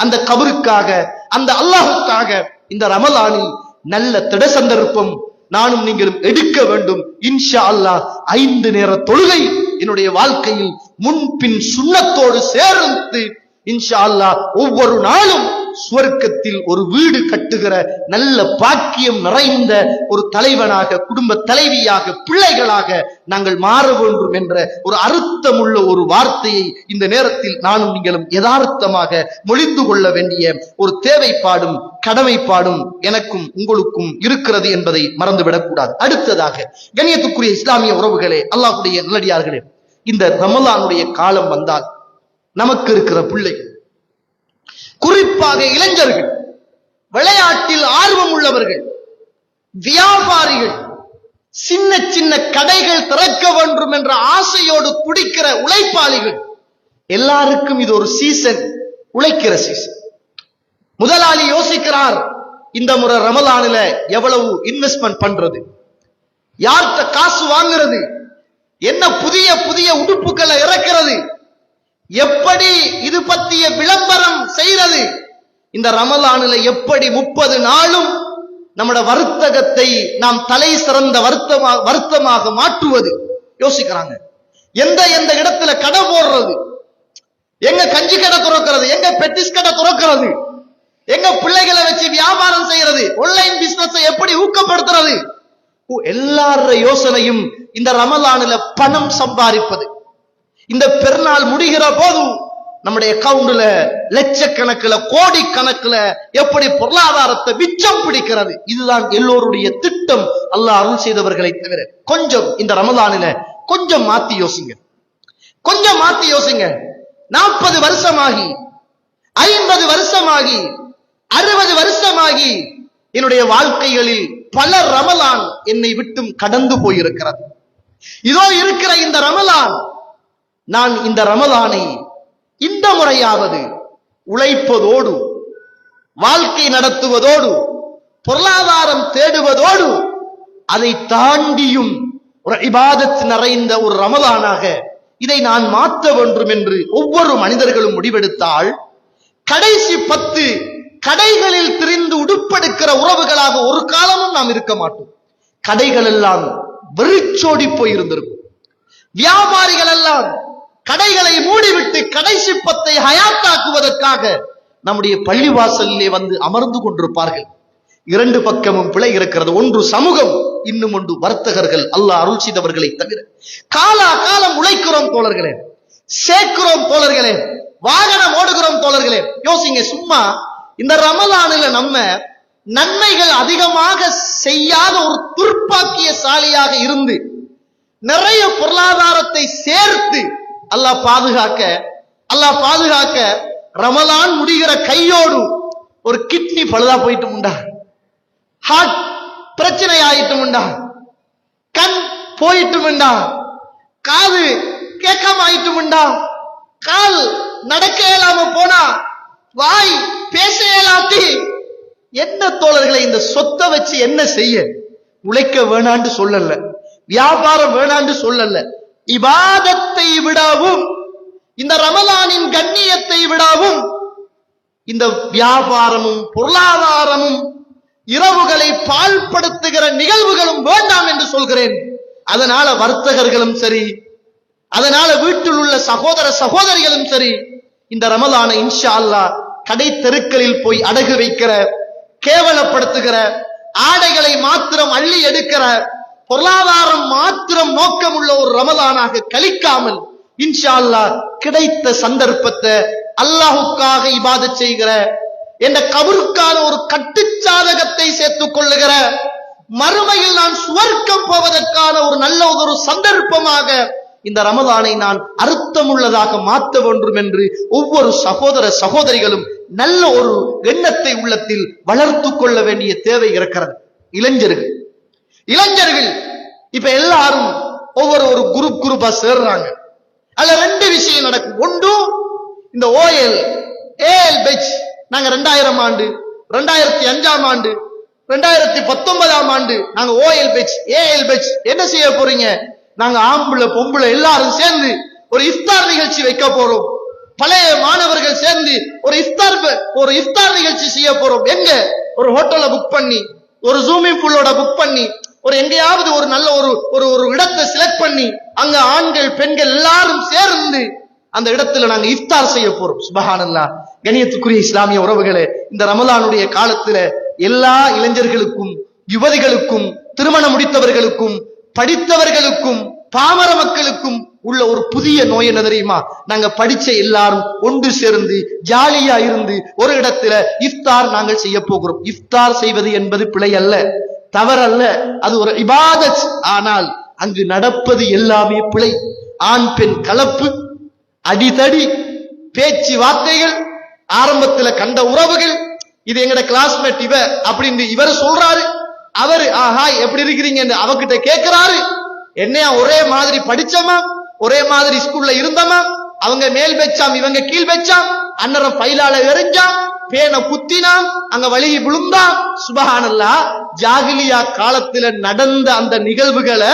அந்த கபருக்காக, அந்த அல்லாஹ்வுக்காக இந்த ரமலானில் நல்ல திட சந்தர்ப்பம் நானும் நீங்களும் எடுக்க வேண்டும். இன்ஷா அல்லாஹ் 5 நேர தொழுகை என்னுடைய வாழ்க்கையில் முன்பின் சுன்னத்தோடு சேர்ந்து இன்ஷா அல்லாஹ் ஒவ்வொரு நாளும் சுவர்க்கத்தில் ஒரு வீடு கட்டுகிற நல்ல பாக்கியம் நிறைந்த ஒரு தலைவனாக, குடும்ப தலைவியாக, பிள்ளைகளாக நாங்கள் மாற வேண்டும் என்ற ஒரு அர்த்தமுள்ள ஒரு வார்த்தையை இந்த நேரத்தில் நானும் நீங்களும் யதார்த்தமாக மொழிந்து கொள்ள வேண்டிய ஒரு தேவைப்பாடும் கடமைப்பாடும் எனக்கும் உங்களுக்கும் இருக்கிறது என்பதை மறந்துவிடக் கூடாது. அடுத்ததாக கண்ணியத்துக்குரிய இஸ்லாமிய உறவுகளே, அல்லாஹ்வுடைய நல்லடியார்களே, இந்த ரமலானுடைய காலம் வந்தால் நமக்கு இருக்கிற பிள்ளைகள், குறிப்பாக இளைஞர்கள், விளையாட்டில் ஆர்வம் உள்ளவர்கள், வியாபாரிகள், சின்ன சின்ன கடைகள் திறக்க வேண்டும் என்ற ஆசையோடு துடிக்கிற உழைப்பாளிகள், எல்லாருக்கும் இது ஒரு சீசன், உழைக்கிற சீசன். முதலாளி யோசிக்கிறார், இந்த முறை ரமலானில எவ்வளவு இன்வெஸ்ட்மெண்ட் பண்றது, யார்கிட்ட காசு வாங்குறது, என்ன புதிய புதிய உடுப்புகளை இறக்கிறது, எப்படி இது பற்றிய விளம்பரம் செய்யறது, இந்த ரமலானில எப்படி 30 நாளும் நம்முடைய வர்த்தகத்தை நாம் தலை சிறந்த வருத்தமாக மாற்றுவது யோசிக்கிறாங்க. எந்த எந்த இடத்துல கடை போடுறது, எங்க கஞ்சி கடை துறக்கிறது, எங்க பெட்டிஸ் கடை துறக்கிறது, எங்க பிள்ளைகளை வச்சு வியாபாரம் செய்யறது, ஆன்லைன் பிசினஸ் எப்படி ஊக்கப்படுத்துறது, எல்லார யோசனையும் இந்த ரமலானில பணம் சம்பாதிப்பது. இந்த பெருநாள் முடிகிற போது நம்முடைய அக்கவுண்ட்ல லட்சக்கணக்கில் கோடிக்கணக்கில் எப்படி பொருளாதாரத்தை மிச்சம் பிடிக்கிறது, இதுதான் எல்லோருடைய திட்டம். அல்லாஹ் அருள் செய்தவர்களை தவிர கொஞ்சம் இந்த ரமலானில கொஞ்சம் மாத்தி யோசிங்க, கொஞ்சம் மாத்தி யோசிங்க. 40 வருஷமாகி, 50 வருஷமாகி, 60 வருஷமாகி என்னுடைய வாழ்க்கைகளில் பல ரமலான் என்னை விட்டும் கடந்து போயிருக்கிறது. இதோ இருக்கிற இந்த ரமலான், நான் இந்த ரமலானை இந்த முறையாவது உழைப்பதோடு, வாழ்க்கை நடத்துவதோடு, பொருளாதாரம் தேடுவதோடு, அதை தாண்டியும் ஒரு இபாதத் நிறைந்த ஒரு ரமலானாக இதை நான் மாற்ற வேண்டும் என்று ஒவ்வொரு மனிதர்களும் முடிவெடுத்தால், கடைசி 10 கடைகளில் திரிந்து உடுப்பெடுக்கிற உறவுகளாக ஒரு காலமும் நாம் இருக்க மாட்டோம். கடைகள் எல்லாம் வெறிச்சோடி போயிருந்திருக்கும். வியாபாரிகள் எல்லாம் கடைகளை மூடிவிட்டு கடைசி 10 ஹயாத்தாக்குவதற்காக நம்முடைய பள்ளிவாசலிலே வந்து அமர்ந்து கொண்டிருப்பார்கள். 2 பக்கமும் பிழை இருக்கிறது. ஒன்று சமூகம், இன்னும் ஒன்று வர்த்தகர்கள். அல்லாஹ் அருள் செய்தவர்களை தவிர காலா காலம் உழைக்கிறோம் தோழர்களே, சேர்க்கிறோம் தோழர்களே, வாகனம் ஓடுகிறோம் தோழர்களே. யோசிங்க, சும்மா இந்த ரமலானில நம்ம நன்மைகள் அதிகமாக செய்யாத ஒரு துர்ப்பாக்கியசாலியாக இருந்து நிறைய பொருளாதாரத்தை சேர்த்து அல்லாஹ் பாதுகாக்க ரமலான் முடிகிற கையோடு ஒரு கிட்னி பழுதா போயிட்டு உண்டா, ஹார்ட் பிரச்சனை ஆயிட்டு உண்டா, கண் போயிட்டு உண்டா, காது கேட்காம ஆயிட்டு உண்டா, கால் நடக்க இயலாம போனா, வாய் பேச இயலாட்டி என்ன தோழர்களை, இந்த சொத்தை வச்சு என்ன செய்ய? உழைக்க வேணான்னு சொல்லல, வியாபாரம் வேணான்னு சொல்லல. இபாதத்தை விடவும், இந்த ரமலானின் கண்ணியத்தை விடவும் இந்த வியாபாரமும் பொருளாதாரமும் இரவுகளை பாழ்படுத்துகிற நிகழ்வுகளும் வேண்டாம் என்று சொல்கிறேன். அதனால வர்த்தகர்களும் சரி, அதனால வீட்டில் உள்ள சகோதர சகோதரிகளும் சரி, இந்த ரமலான இன்ஷா அல்லாஹ் கடை தெருக்களில் போய் அடகு வைக்கிற, கேவலப்படுத்துகிற, ஆடைகளை மாத்திரம் அள்ளி எடுக்கிற, பொருளாதாரம் மாத்திரம் நோக்கம் உள்ள ஒரு ரமலானாக கழிக்காமல் இன்ஷா அல்லாஹ் கிடைத்த சந்தர்ப்பத்தை அல்லாஹுக்காக இபாதத் செய்கிற, என்ற கபருக்கான ஒரு கட்டுச்சாதகத்தை சேர்த்துக் கொள்ளுகிற, மறுமையில் நான் சுவர்க்கம் போவதற்கான ஒரு நல்ல ஒரு சந்தர்ப்பமாக இந்த ரமலானை நான் அர்த்தமுள்ளதாக மாற்ற வேண்டும் என்று ஒவ்வொரு சகோதர சகோதரிகளும் நல்ல ஒரு எண்ணத்தை உள்ளத்தில் வளர்த்து கொள்ள வேண்டிய தேவை இருக்கிறது. இளைஞர்கள் இப்ப எல்லாரும் ஒவ்வொரு ஒரு குரூப்பா சேர்றாங்க. அதுல ரெண்டு விஷயம் நடக்கும். ஒன்று, இந்த ஏஎல் பெச் நாங்க 2000 ஆண்டு, 2005 ஆண்டு, 2019 ஆண்டு நாங்க ஏஎல் பெச் என்ன செய்ய போறீங்க? நாங்க ஆம்பளை பொம்பளை எல்லாரும் சேர்ந்து ஒரு இஃப்தார் நிகழ்ச்சி வைக்க போறோம். பழைய மாணவர்கள் சேர்ந்து ஒரு இஃப்தார் நிகழ்ச்சி செய்ய போறோம். எங்க? ஒரு ஹோட்டலை புக் பண்ணி, ஒரு ஸ்விம்மிங் பூலோட புக் பண்ணி, ஒரு எங்கேயாவது ஒரு நல்ல ஒரு இடத்தை செலக்ட் பண்ணி, அங்க ஆண்கள் பெண்கள் எல்லாரும் சேர்ந்து அந்த இடத்துல நாங்க இஃப்தார் செய்ய போறோம். சுப்ஹானல்லாஹ். கண்ணியத்துக்குரிய இஸ்லாமிய உறவுகளே, இந்த ரமலானுடைய காலத்துல எல்லா இளைஞர்களுக்கும், யுவதிகளுக்கும், திருமணம் முடித்தவர்களுக்கும், படித்தவர்களுக்கும், பாமர மக்களுக்கும் உள்ள ஒரு புதிய நோய் என்ன தெரியுமா? நாங்க படிச்ச எல்லாரும் ஒன்று சேர்ந்து ஜாலியா இருந்து ஒரு இடத்துல இஃப்தார் நாங்கள் செய்ய போகிறோம். இஃப்தார் செய்வது என்பது பிழை அல்ல, தவறல்ல, அது ஒரு இபாதத். ஆனால் அங்கு நடப்பது எல்லாமே பிழை. ஆண் பெண் கலப்பு, அடிதடி, பேச்சு வார்த்தைகள், ஆரம்பத்துல கண்ட உறவுகள். இது எங்கட கிளாஸ்மேட் இவ அப்படின்னு இவர் சொல்றாரு, அவரு ஹாய் எப்படி இருக்கிறீங்க அவகிட்ட கேட்கிறாரு. என்னையா ஒரே மாதிரி படிச்சமா, ஒரே மாதிரி ஸ்கூல்ல இருந்தமா, அவங்க மேல் பெச்சாம் இவங்க கீழ் பெச்சாம், அன்னரம் பைலால எறிஞ்சாம், பேனை குத்தினாம், அங்க வழுகி விழுந்தான். சுப்ஹானல்லாஹ். ஜாகிலியா காலத்துல நடந்த அந்த நிகழ்வுகளை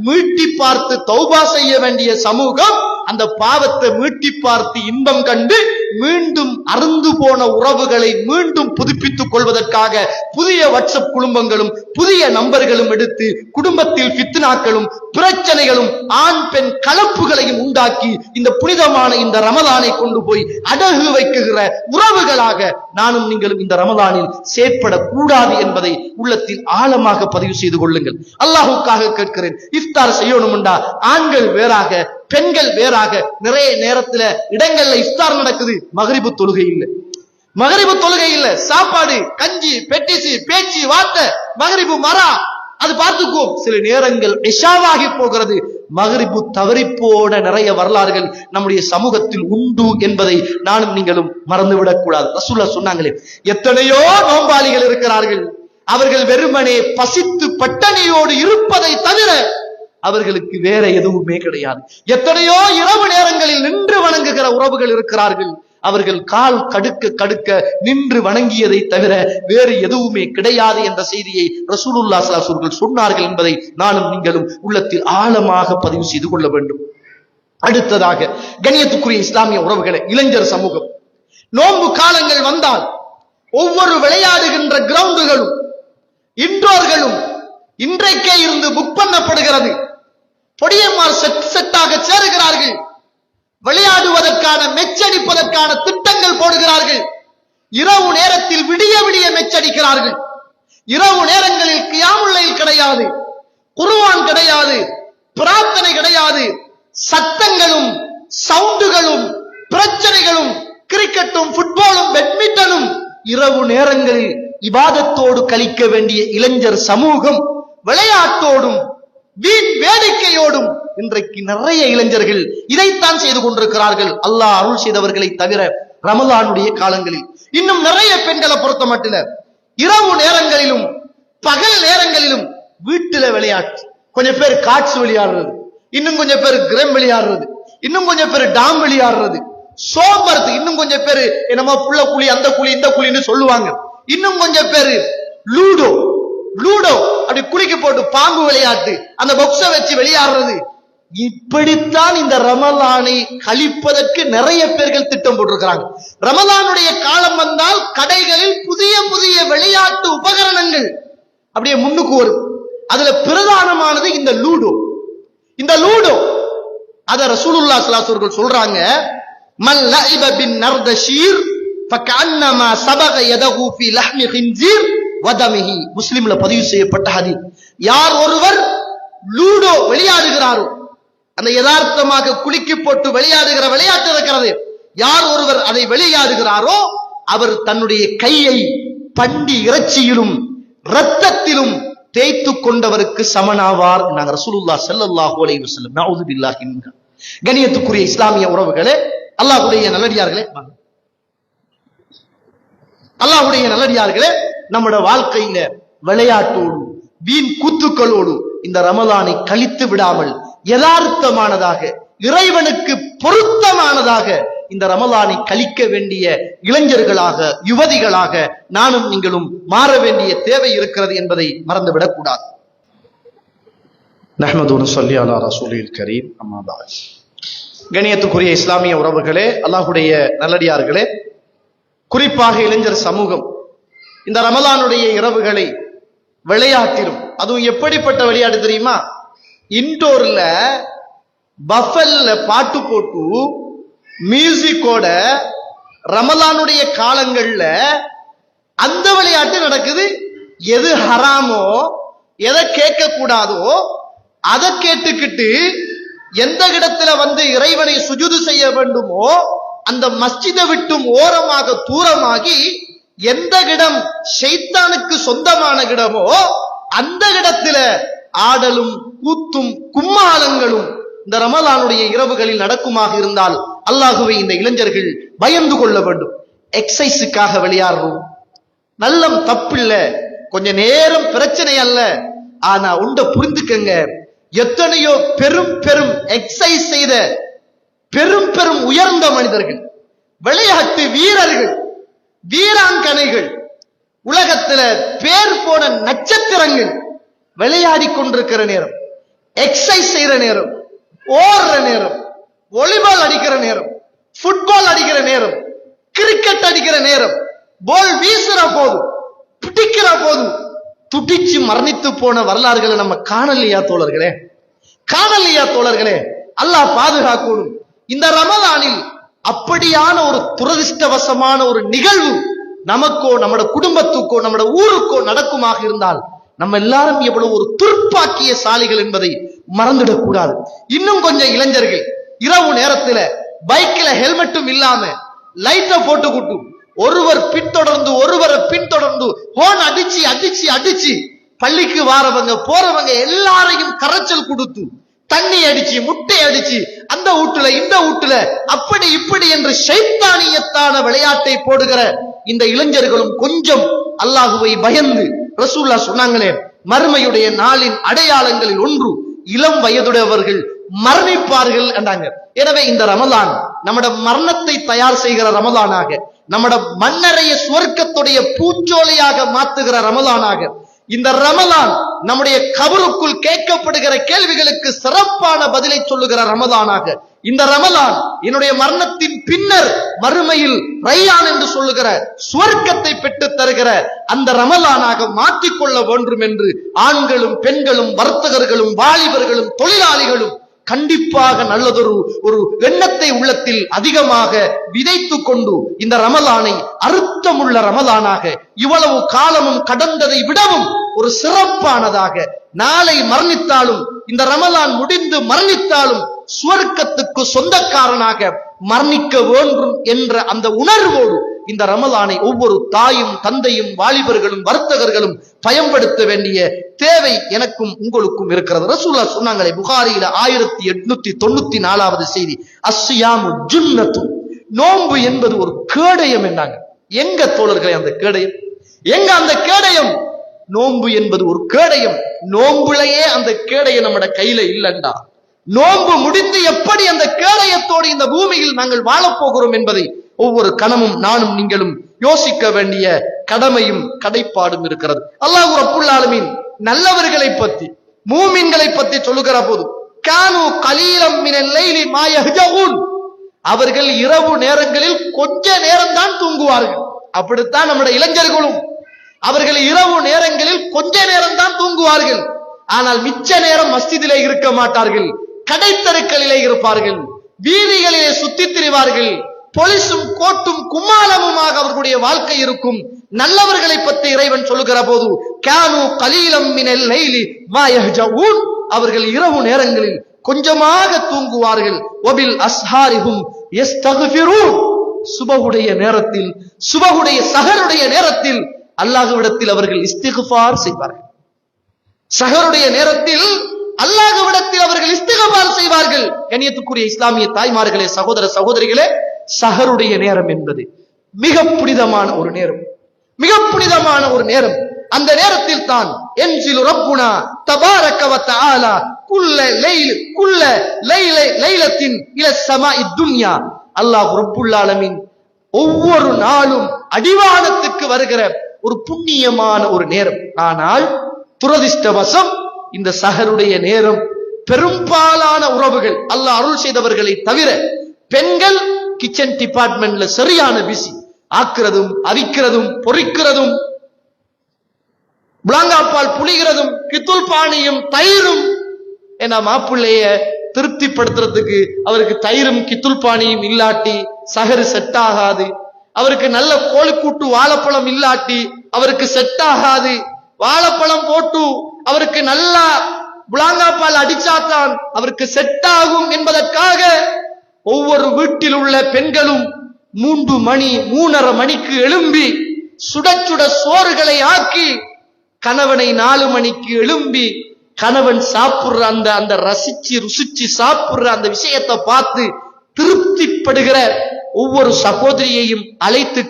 மீட்டி பார்த்து தௌபா செய்ய வேண்டிய சமூகம் அந்த பாவத்தை மீட்டி பார்த்து இன்பம் கண்டு மீண்டும் அருந்து போன உறவுகளை மீண்டும் புதுப்பித்துக் கொள்வதற்காக புதிய வாட்ஸ்அப் குடும்பங்களும் புதிய நம்பர்களும் எடுத்து குடும்பத்தில் ஃபித்னாக்களும் பிரச்சனைகளும் ஆண் பெண் கலப்புகளையும் உண்டாக்கி இந்த புனிதமான இந்த ரமலானை கொண்டு போய் அடகு வைக்குகிற உறவுகளாக நானும் நீங்களும் இந்த ரமலானில் செயற்படக்கூடாது என்பதை உள்ளத்தில் ஆழமாக பதிவு செய்து கொள்ளுங்கள். அல்லாஹுக்காக கேட்கிறேன், இஃப்தார் செய்யணும்டா ஆண்கள் வேறாக பெண்கள் வேறாக. நிறைய நேரத்துல இடங்கள்ல இஃப்தார் நடக்குது, மகரிபு தொழுகை இல்ல, சாப்பாடு கஞ்சி பெட்டிசி பேச்சு வார்த்தை, மகரிபு மரா அது பார்த்துக்குவோம். சில நேரங்கள் இஷாவாகி போகிறது, மகரிபு தவறி போன நிறைய வரலாறுகள் நம்முடைய சமூகத்தில் உண்டு என்பதை நானும் நீங்களும் மறந்துவிடக் கூடாது. ரசூலுல்லாஹ் சொன்னாங்களே, எத்தனையோ நோம்பாளிகள் இருக்கிறார்கள், அவர்கள் வெறுமனே பசித்து பட்டணியோடு இருப்பதை தவிர அவர்களுக்கு வேற எதுவுமே கிடையாது. எத்தனையோ இரவு நேரங்களில் நின்று வணங்குகிற உறவுகள் இருக்கிறார்கள், அவர்கள் கால் கடுக்க கடுக்க நின்று வணங்கியதை தவிர வேறு எதுவுமே கிடையாது என்ற செய்தியை ரசூலுல்லாஹ் ஸல்லல்லாஹு அலைஹி வஸல்லம் சொன்னார்கள் என்பதை நானும் நீங்களும் உள்ளத்தில் ஆழமாக பதிவு செய்து கொள்ள வேண்டும். அடுத்ததாக கண்ணியத்துக்குரிய இஸ்லாமிய உறவுகளை, இளைஞர் சமூகம் நோன்பு காலங்கள் வந்தால் ஒவ்வொரு விளையாடுகின்ற கிரவுண்டுகளும் இன்றோர்களும் இன்றைக்கே இருந்து புக் பண்ணப்படுகிறது. பொடியம்மார் செட்டாக சேருகிறார்கள், விளையாடுவதற்கான மெச்சடிப்பதற்கான திட்டங்கள் போடுகிறார்கள். இரவு நேரத்தில் விடிய விடிய மெச்சடிக்கிறார்கள். இரவு நேரங்களில் கியாமுல் லைல் கிடையாது, குர்ஆன் கிடையாது, பிரார்த்தனை கிடையாது. சத்தங்களும் சவுண்டுகளும் பிரச்சனைகளும், கிரிக்கெட்டும் ஃபுட்பாலும் பேட்மிண்டனும். இரவு நேரங்களில் இபாதத்தோடு கழிக்க வேண்டிய இளைஞர் சமூகம் விளையாட்டோடும் வீண் வேடிக்கையோடும் இன்றைக்கு நிறைய இளைஞர்கள் இதைத்தான் செய்து கொண்டிருக்கிறார்கள். அல்லாஹ் அருள் செய்தவர்களை தவிர ரமலானுடைய காலங்களில் இன்னும் நிறைய பெண்களை பொறுத்த மட்டில இரவு நேரங்களிலும் பகல் நேரங்களிலும் வீட்டுல விளையாட்டு. கொஞ்சம் பேர் காட்ஸ் விளையாடுறது, இன்னும் கொஞ்சம் பேர் கிரம் விளையாடுறது, இன்னும் கொஞ்சம் பேர் டாம் விளையாடுறது, சோம்பறது. இன்னும் கொஞ்சம் பேரு என்னமோ புள்ள குழி, அந்த குழி, இந்த குழின்னு சொல்லுவாங்க. இன்னும் கொஞ்சம் பேரு லூடோ அப்படி குளிக்க போட்டு பாம்பு விளையாட்டு, அந்த பாக்ஸ வச்சு விளையாடுறது. இப்படித்தான் இந்த ரமலானை கழிப்பதற்கு நிறைய பேர்கள் திட்டம் போட்டிருக்கிறாங்க. ரமலானுடைய காலம் வந்தால் கடைகளில் புதிய புதிய விளையாட்டு உபகரணங்கள் அப்படியே முன்னுக்கு வரும். அதுல பிரதானமானது இந்த லூடோ. அத ரசூலுல்லாஹி ஸல்லல்லாஹு அலைஹி வஸல்லம் சொல்றாங்க, மல் லஇப பின் நர்தஷீர் ஃபகஅன்னமா சபக யதஹு ஃபீ லஹ்மி கின்ஜீர் வதமிஹி. முஸ்லிம்ல பதிவு செய்யப்பட்ட ஹதீஸ். யார் ஒருவர் லூடோ விளையாடுகிறாரோ, அந்த யதார்த்தமாக குலுக்கி போட்டு விளையாடுகிற விளையாட்டு இருக்கிறது, யார் ஒருவர் அதை விளையாடுகிறாரோ அவர் தன்னுடைய கையை பண்டி இறைச்சியிலும் இரத்தத்திலும் தேய்த்து கொண்டவருக்கு சமனாவார். நாங்கள் ரசூலுல்லாஹி ஸல்லல்லாஹு அலைஹி வஸல்லம். நஊது பில்லாஹி மின்ஹா. கண்ணியத்துக்குரிய இஸ்லாமிய உறவுகளே, அல்லாஹ்வுடைய நல்லடியார்களே, நம்முடைய வாழ்க்கையில விளையாட்டோடு வீண் கூத்துக்களோடு இந்த ரமலானை கழித்து விடாமல் யதார்த்தமானதாக இறைவனுக்கு பொருத்தமானதாக இந்த ரமலானை கழிக்க வேண்டிய இளைஞர்களாக, யுவதிகளாக நானும் நீங்களும் மாற வேண்டிய தேவை இருக்கிறது என்பதை மறந்துவிடக் கூடாது. நஹ்மது நுஸல்லி அலா ரசூலில் கரீம். அம்மா பஅத். கண்ணியத்துக்குரிய இஸ்லாமிய உறவுகளே, அல்லாஹ்வுடைய நல்லடியார்களே, குறிப்பாக இளைஞர் சமூகம் இந்த ரமலானுடைய இரவுகளை விளையாட்டிலும், அதுவும் எப்படிப்பட்ட விளையாட்டு தெரியுமா? இன்டோர்ல பஃபல்ல பாட்டு போட்டு மியூசிக்கோட ரமலானுடைய காலங்கள்ல அந்த விளையாட்டு நடக்குது. எது ஹராமோ, எதை கேட்க கூடாதோ அதை கேட்டுக்கிட்டு எந்த இடத்துல இறைவனை சுஜூது செய்ய வேண்டுமோ அந்த மஸ்ஜிதை விட்டும் ஓரமாக தூரமாகி எந்த இடம் ஷைத்தானுக்கு சொந்தமான இடமோ அந்த இடத்துல ஆடலும் கூத்தும் கும்மாளங்களும் இந்த ரமலானுடைய இரவுகளில் நடக்குமாக இருந்தால் அல்லாஹுவை இந்த இளைஞர்கள் பயந்து கொள்ள வேண்டும். எக்ஸசைஸுக்காக விளையாடுறோம், நல்லம் தப்பில்ல, கொஞ்ச நேரம் பிரச்சனை அல்ல. ஆனா உண்ட புரிந்துக்கங்க, எத்தனையோ பெரும் பெரும் எக்ஸசைஸ் செய்த பெரும் பெரும் உயர்ந்த மனிதர்கள், விளையாட்டு வீரர்கள், வீராங்கனைகள், உலகத்துல பேர் போன நட்சத்திரங்கள் விளையாடி கொண்டிருக்கிற நேரம், எக்ஸசைஸ் செய்யற நேரம், ஓடுற நேரம், வாலிபால் அடிக்கிற நேரம், ஃபுட்பால் அடிக்கிற நேரம், கிரிக்கெட் அடிக்கிற நேரம், பால் வீசுற போது, பிடிக்கிற போது துடிச்சு மரணித்து போன வரலாறுகளை நம்ம காணலையா தோழர்களே? அல்லாஹ் பாதுகாக்கணும். இந்த ரமலானில் அப்படியான ஒரு துரதிர்ஷ்டவசமான ஒரு நிகழ்வு நமக்கோ, நம்மட குடும்பத்துக்கோ, நம்மட ஊருக்கோ நடக்குமாக இருந்தால் நம்ம எல்லாரும் எவ்வளவு ஒரு துர்ப்பாக்கிய சாலிகள் என்பதை மறந்துடக் கூடாது. இன்னும் கொஞ்சம் இளைஞர்கள் இரவு நேரத்துல பைக்ல ஹெல்மெட்டும் இல்லாம லைட்டை போட்டுக்கிட்டு ஒருவர் பின்தொடர்ந்து ஹோன் அடிச்சு பள்ளிக்கு வாரவங்க போறவங்க எல்லாரையும் கரைச்சல் கொடுத்து தண்ணி அடிச்சு முட்டை அடிச்சு அந்த வீட்டுல இந்த வீட்டுல அப்படி இப்படி என்று ஷைத்தானியத்தான விளையாட்டை போடுகிற இந்த இளைஞர்களும் கொஞ்சம் அல்லாஹுவை பயந்து, ரசூலுல்லாஹ் சொன்னாங்களே, மறுமையுடைய நாளின் அடையாளங்களில் ஒன்று இளம் வயதுடையவர்கள் மரணிப்பார்கள் என்றாங்க. எனவே இந்த ரமலான் நம்மட மரணத்தை தயார் செய்கிற ரமலானாக, நம்மட மண்ணறைய சுவர்க்கத்துடைய பூஞ்சோலையாக மாத்துகிற ரமலானாக, இந்த ரமலான் நம்முடைய கபருக்குள் கேட்கப்படுகிற கேள்விகளுக்கு சிறப்பான பதிலை சொல்லுகிற ரமலானாக, இந்த ரமலான் என்னுடைய மரணத்தின் பின்னர் மறுமையில் ரையான் என்று சொல்லுகிற சுவர்க்கத்தை பெற்று தருகிற அந்த ரமலானாக மாற்றிக்கொள்ள வேண்டும் என்று ஆண்களும் பெண்களும் வர்த்தகர்களும் வாலிபர்களும் தொழிலாளிகளும் கண்டிப்பாக நல்லதொரு எண்ணத்தை உள்ளத்தில் அதிகமாக விதைத்துக் கொண்டு இந்த ரமலானை அர்த்தமுள்ள ரமலானாக, இவ்வளவு காலமும் கடந்ததை விடவும் ஒரு சிறப்பானதாக, நாளை மரணித்தாலும் இந்த ரமலான் முடிந்து மரணித்தாலும் சுவர்க்கத்துக்கு சொந்தக்காரனாக மரணிக்க வேண்டும் என்ற அந்த உணர்வோடு இந்த ரமலானை ஒவ்வொரு தாயும் தந்தையும் வாலிபர்களும் வர்த்தகர்களும் பயன்படுத்த வேண்டிய தேவை எனக்கும் உங்களுக்கும் இருக்கிறது. ரசூலுல்லாஹ் சொன்னாங்களே, புகாரியில 1894வது செய்தி, அஸ்ஸியாமு ஜுன்னத்து, நோன்பு என்பது ஒரு கேடயம் என்றாங்க. எங்க தோழர்களே அந்த கேடயம்? எங்க அந்த கேடயம்? நோன்பு என்பது ஒரு கேடயம். நோன்புலையே அந்த கேடயம் நம்மட கையில இல்லண்டா, நோன்பு முடிந்து எப்படி அந்த கேடயத்தோடு இந்த பூமியில் நாங்கள் வாழப்போகிறோம் என்பதை ஒவ்வொரு கணமும் நானும் நீங்களும் யோசிக்க வேண்டிய கடமையும் கடைப்பாடும் இருக்கிறது. அல்லாஹ் ரப்புல் ஆலமீன் நல்லவர்களை பற்றி, மூமின்களை பற்றி சொல்லுகிற போது கானு கலீலம் மினல் லைலி மா யஹ்ஜஊன், அவர்கள் இரவு நேரங்களில் கொஞ்ச நேரம் தான் தூங்குவார்கள். அப்படித்தான் நம்முடைய இளைஞர்களும் அவர்கள் இரவு நேரங்களில் கொஞ்ச நேரம் தான் தூங்குவார்கள். ஆனால் மிச்ச நேரம் மஸ்ஜிதிலே இருக்க மாட்டார்கள், கடைத்தெருக்களிலே இருப்பார்கள், வீதிகளிலே சுத்தித் திரிவார்கள். பொலிசும் கோட்டும் கும்மாளமுமாக அவர்களுடைய வாழ்க்கை இருக்கும். நல்லவர்களை பற்றி இறைவன் சொல்லுகிற போது கானு கலீலம் மினல் லைலி மா யஹ்ஜஊன், அவர்கள் இரவு நேரங்களில் கொஞ்சமாக தூங்குவார்கள். வபில் அஸ்ஹாரிஹும் யஸ்தக்ஃபிரூன், சுபஹுடைய நேரத்தில், சுபஹுடைய சஹருடைய நேரத்தில் அல்லாஹ்விடத்தில் அவர்கள் இஸ்திக்ஃபார் செய்வார்கள். சஹருடைய நேரத்தில் அல்லாஹ்விடத்தில் அவர்கள் இஸ்திக்ஃபார் செய்வார்கள். கண்ணியத்துக்குரிய இஸ்லாமிய தாய்மார்களே, சகோதர சகோதரிகளே, சஹருடைய நேரம் என்பது மிக புனிதமான ஒரு நேரம், மிக புனிதமான ஒரு நேரம். அந்த நேரத்தில் தான் என்சிலு ரப்புனா தபாரக வ தஆலா குல்ல லைலத்தின் இல ஸமாஇ துன்யா, அல்லாஹ் ரப்புல் ஆலமீன் ஒவ்வொரு நாளும் அடிவானத்துக்கு வருகிற ஒரு புண்ணியமான ஒரு நேரம். ஆனால் துரதிஷ்டவசம் இந்த சஹருடைய நேரம் பெரும்பாலான உறவுகள், அல்லாஹ் அருள் செய்தவர்களை தவிர, பெண்கள் கிச்சன் டிபார்ட்மெண்ட்ல சரியான பிஸி, ஆக்குறதும் அவிக்கிறதும் பொரிக்கிறதும் புலாங்காப்பால் புளிகிறதும் கித்துல் பானியும் தயிரும். ஏன்னா மாப்பிள்ளைய திருப்திப்படுத்துறதுக்கு அவருக்கு தயிரும் கித்துல் பானியும் இல்லாட்டி சஹரு செட் ஆகாது. அவருக்கு நல்ல கோழிக்கூட்டு வாழைப்பழம் இல்லாட்டி அவருக்கு செட் ஆகாது. வாழைப்பழம் போட்டு அவருக்கு நல்லா புலாங்காப்பால் அடிச்சாத்தான் அவருக்கு செட் ஆகும் என்பதற்காக ஒவ்வொரு வீட்டில் உள்ள பெண்களும் 3 மணி 3:30 மணிக்கு எழும்பி சுட சுட சோறுகளை ஆக்கி கணவனை 4 மணிக்கு எழும்பி கணவன் சாப்பிடுற அந்த ரசிச்சு ருசிச்சு சாப்பிடுற அந்த விஷயத்தை பார்த்து திருப்திப்படுகிற ஒவ்வொரு சகோதரியையும் அழைத்து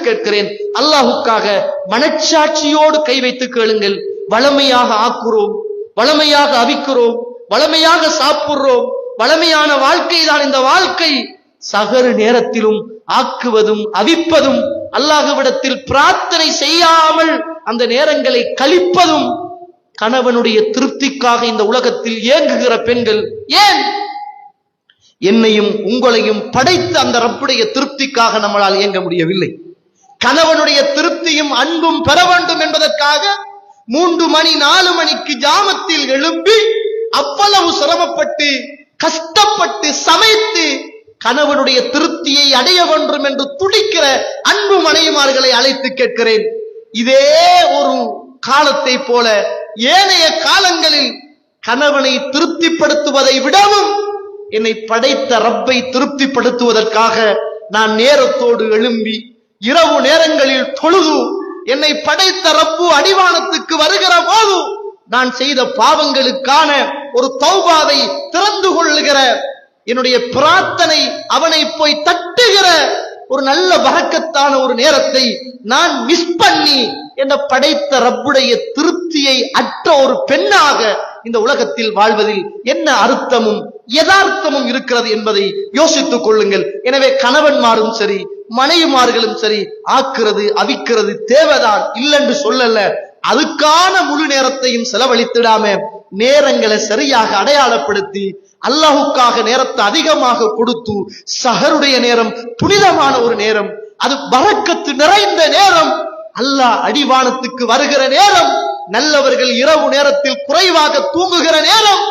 கேட்கிறேன், அல்லாஹுக்காக மனச்சாட்சியோடு கை வைத்து கேளுங்கள். வளமையாக ஆக்குறோம், வளமையாக அவிக்கிறோம், வளமையாக சாப்பிடுறோம், வளமையான வாழ்க்கை தான் இந்த வாழ்க்கை. சஹரு நேரத்திலும் ஆக்குவதும் அவிப்பதும், அல்லாஹ்விடத்தில் பிரார்த்தனை செய்யாமல் அந்த நேரங்களை கழிப்பதும், கணவனுடைய திருப்திக்காக இந்த உலகத்தில் ஏங்குகிற பெண்கள், ஏன் என்னையும் உங்களையும் படைத்த அந்த ரப்புடைய திருப்திக்காக நம்மளால் இயங்க முடியவில்லை? கணவனுடைய திருப்தியும் அன்பும் பெற வேண்டும் என்பதற்காக 3 மணி 4 மணிக்கு ஜாமத்தில் எழும்பி அவ்வளவு சிரமப்பட்டு கஷ்டப்பட்டு சமைத்து கணவனுடைய திருப்தியை அடைய வேண்டும் என்று துடிக்கிற அன்பு மனைவிமார்களை அழைத்து கேட்கிறேன். இதே ஒரு காலத்தை போல ஏனைய காலங்களில் கணவனை திருப்திப்படுத்துவதை விடவும் என்னை படைத்த ரப்பை திருப்திப்படுத்துவதற்காக நான் நேரத்தோடு எழும்பி இரவு நேரங்களில் தொழுது என்னை படைத்த ரப்பு அடிவானத்துக்கு வருகிற போது நான் செய்த பாவங்களுக்கான ஒரு தௌபாவை திறந்து கொள்ளுகிற, என்னுடைய பிரார்த்தனை அவனை போய் தட்டுகிற ஒரு நல்ல பரக்கத்தான ஒரு நேரத்தை நான் மிஸ் பண்ணி என்ன படைத்த ரப்புடைய திருப்தியை அற்ற ஒரு பெண்ணாக இந்த உலகத்தில் வாழ்வதில் என்ன அர்த்தமும் யதார்த்தமும் இருக்கிறது என்பதை யோசித்துக் கொள்ளுங்கள். எனவே கணவன்மாரும் சரி மனைவிமார்களும் சரி ஆக்குறது அவிக்கிறது தேவைதான், இல்லென்று சொல்லல. அதுக்கான முழு நேரத்தையும் செலவழித்திடாம நேரங்களை சரியாக அடையாளப்படுத்தி அல்லாஹுக்காக நேரத்தை அதிகமாக கொடுத்து, சஹருடைய நேரம் புனிதமான ஒரு நேரம், அது பரக்கத்து நிறைந்த நேரம், அல்லாஹ் அடிவானத்துக்கு வருகிற நேரம், நல்லவர்கள் இரவு நேரத்தில் குறைவாக தூங்குகிற நேரம்,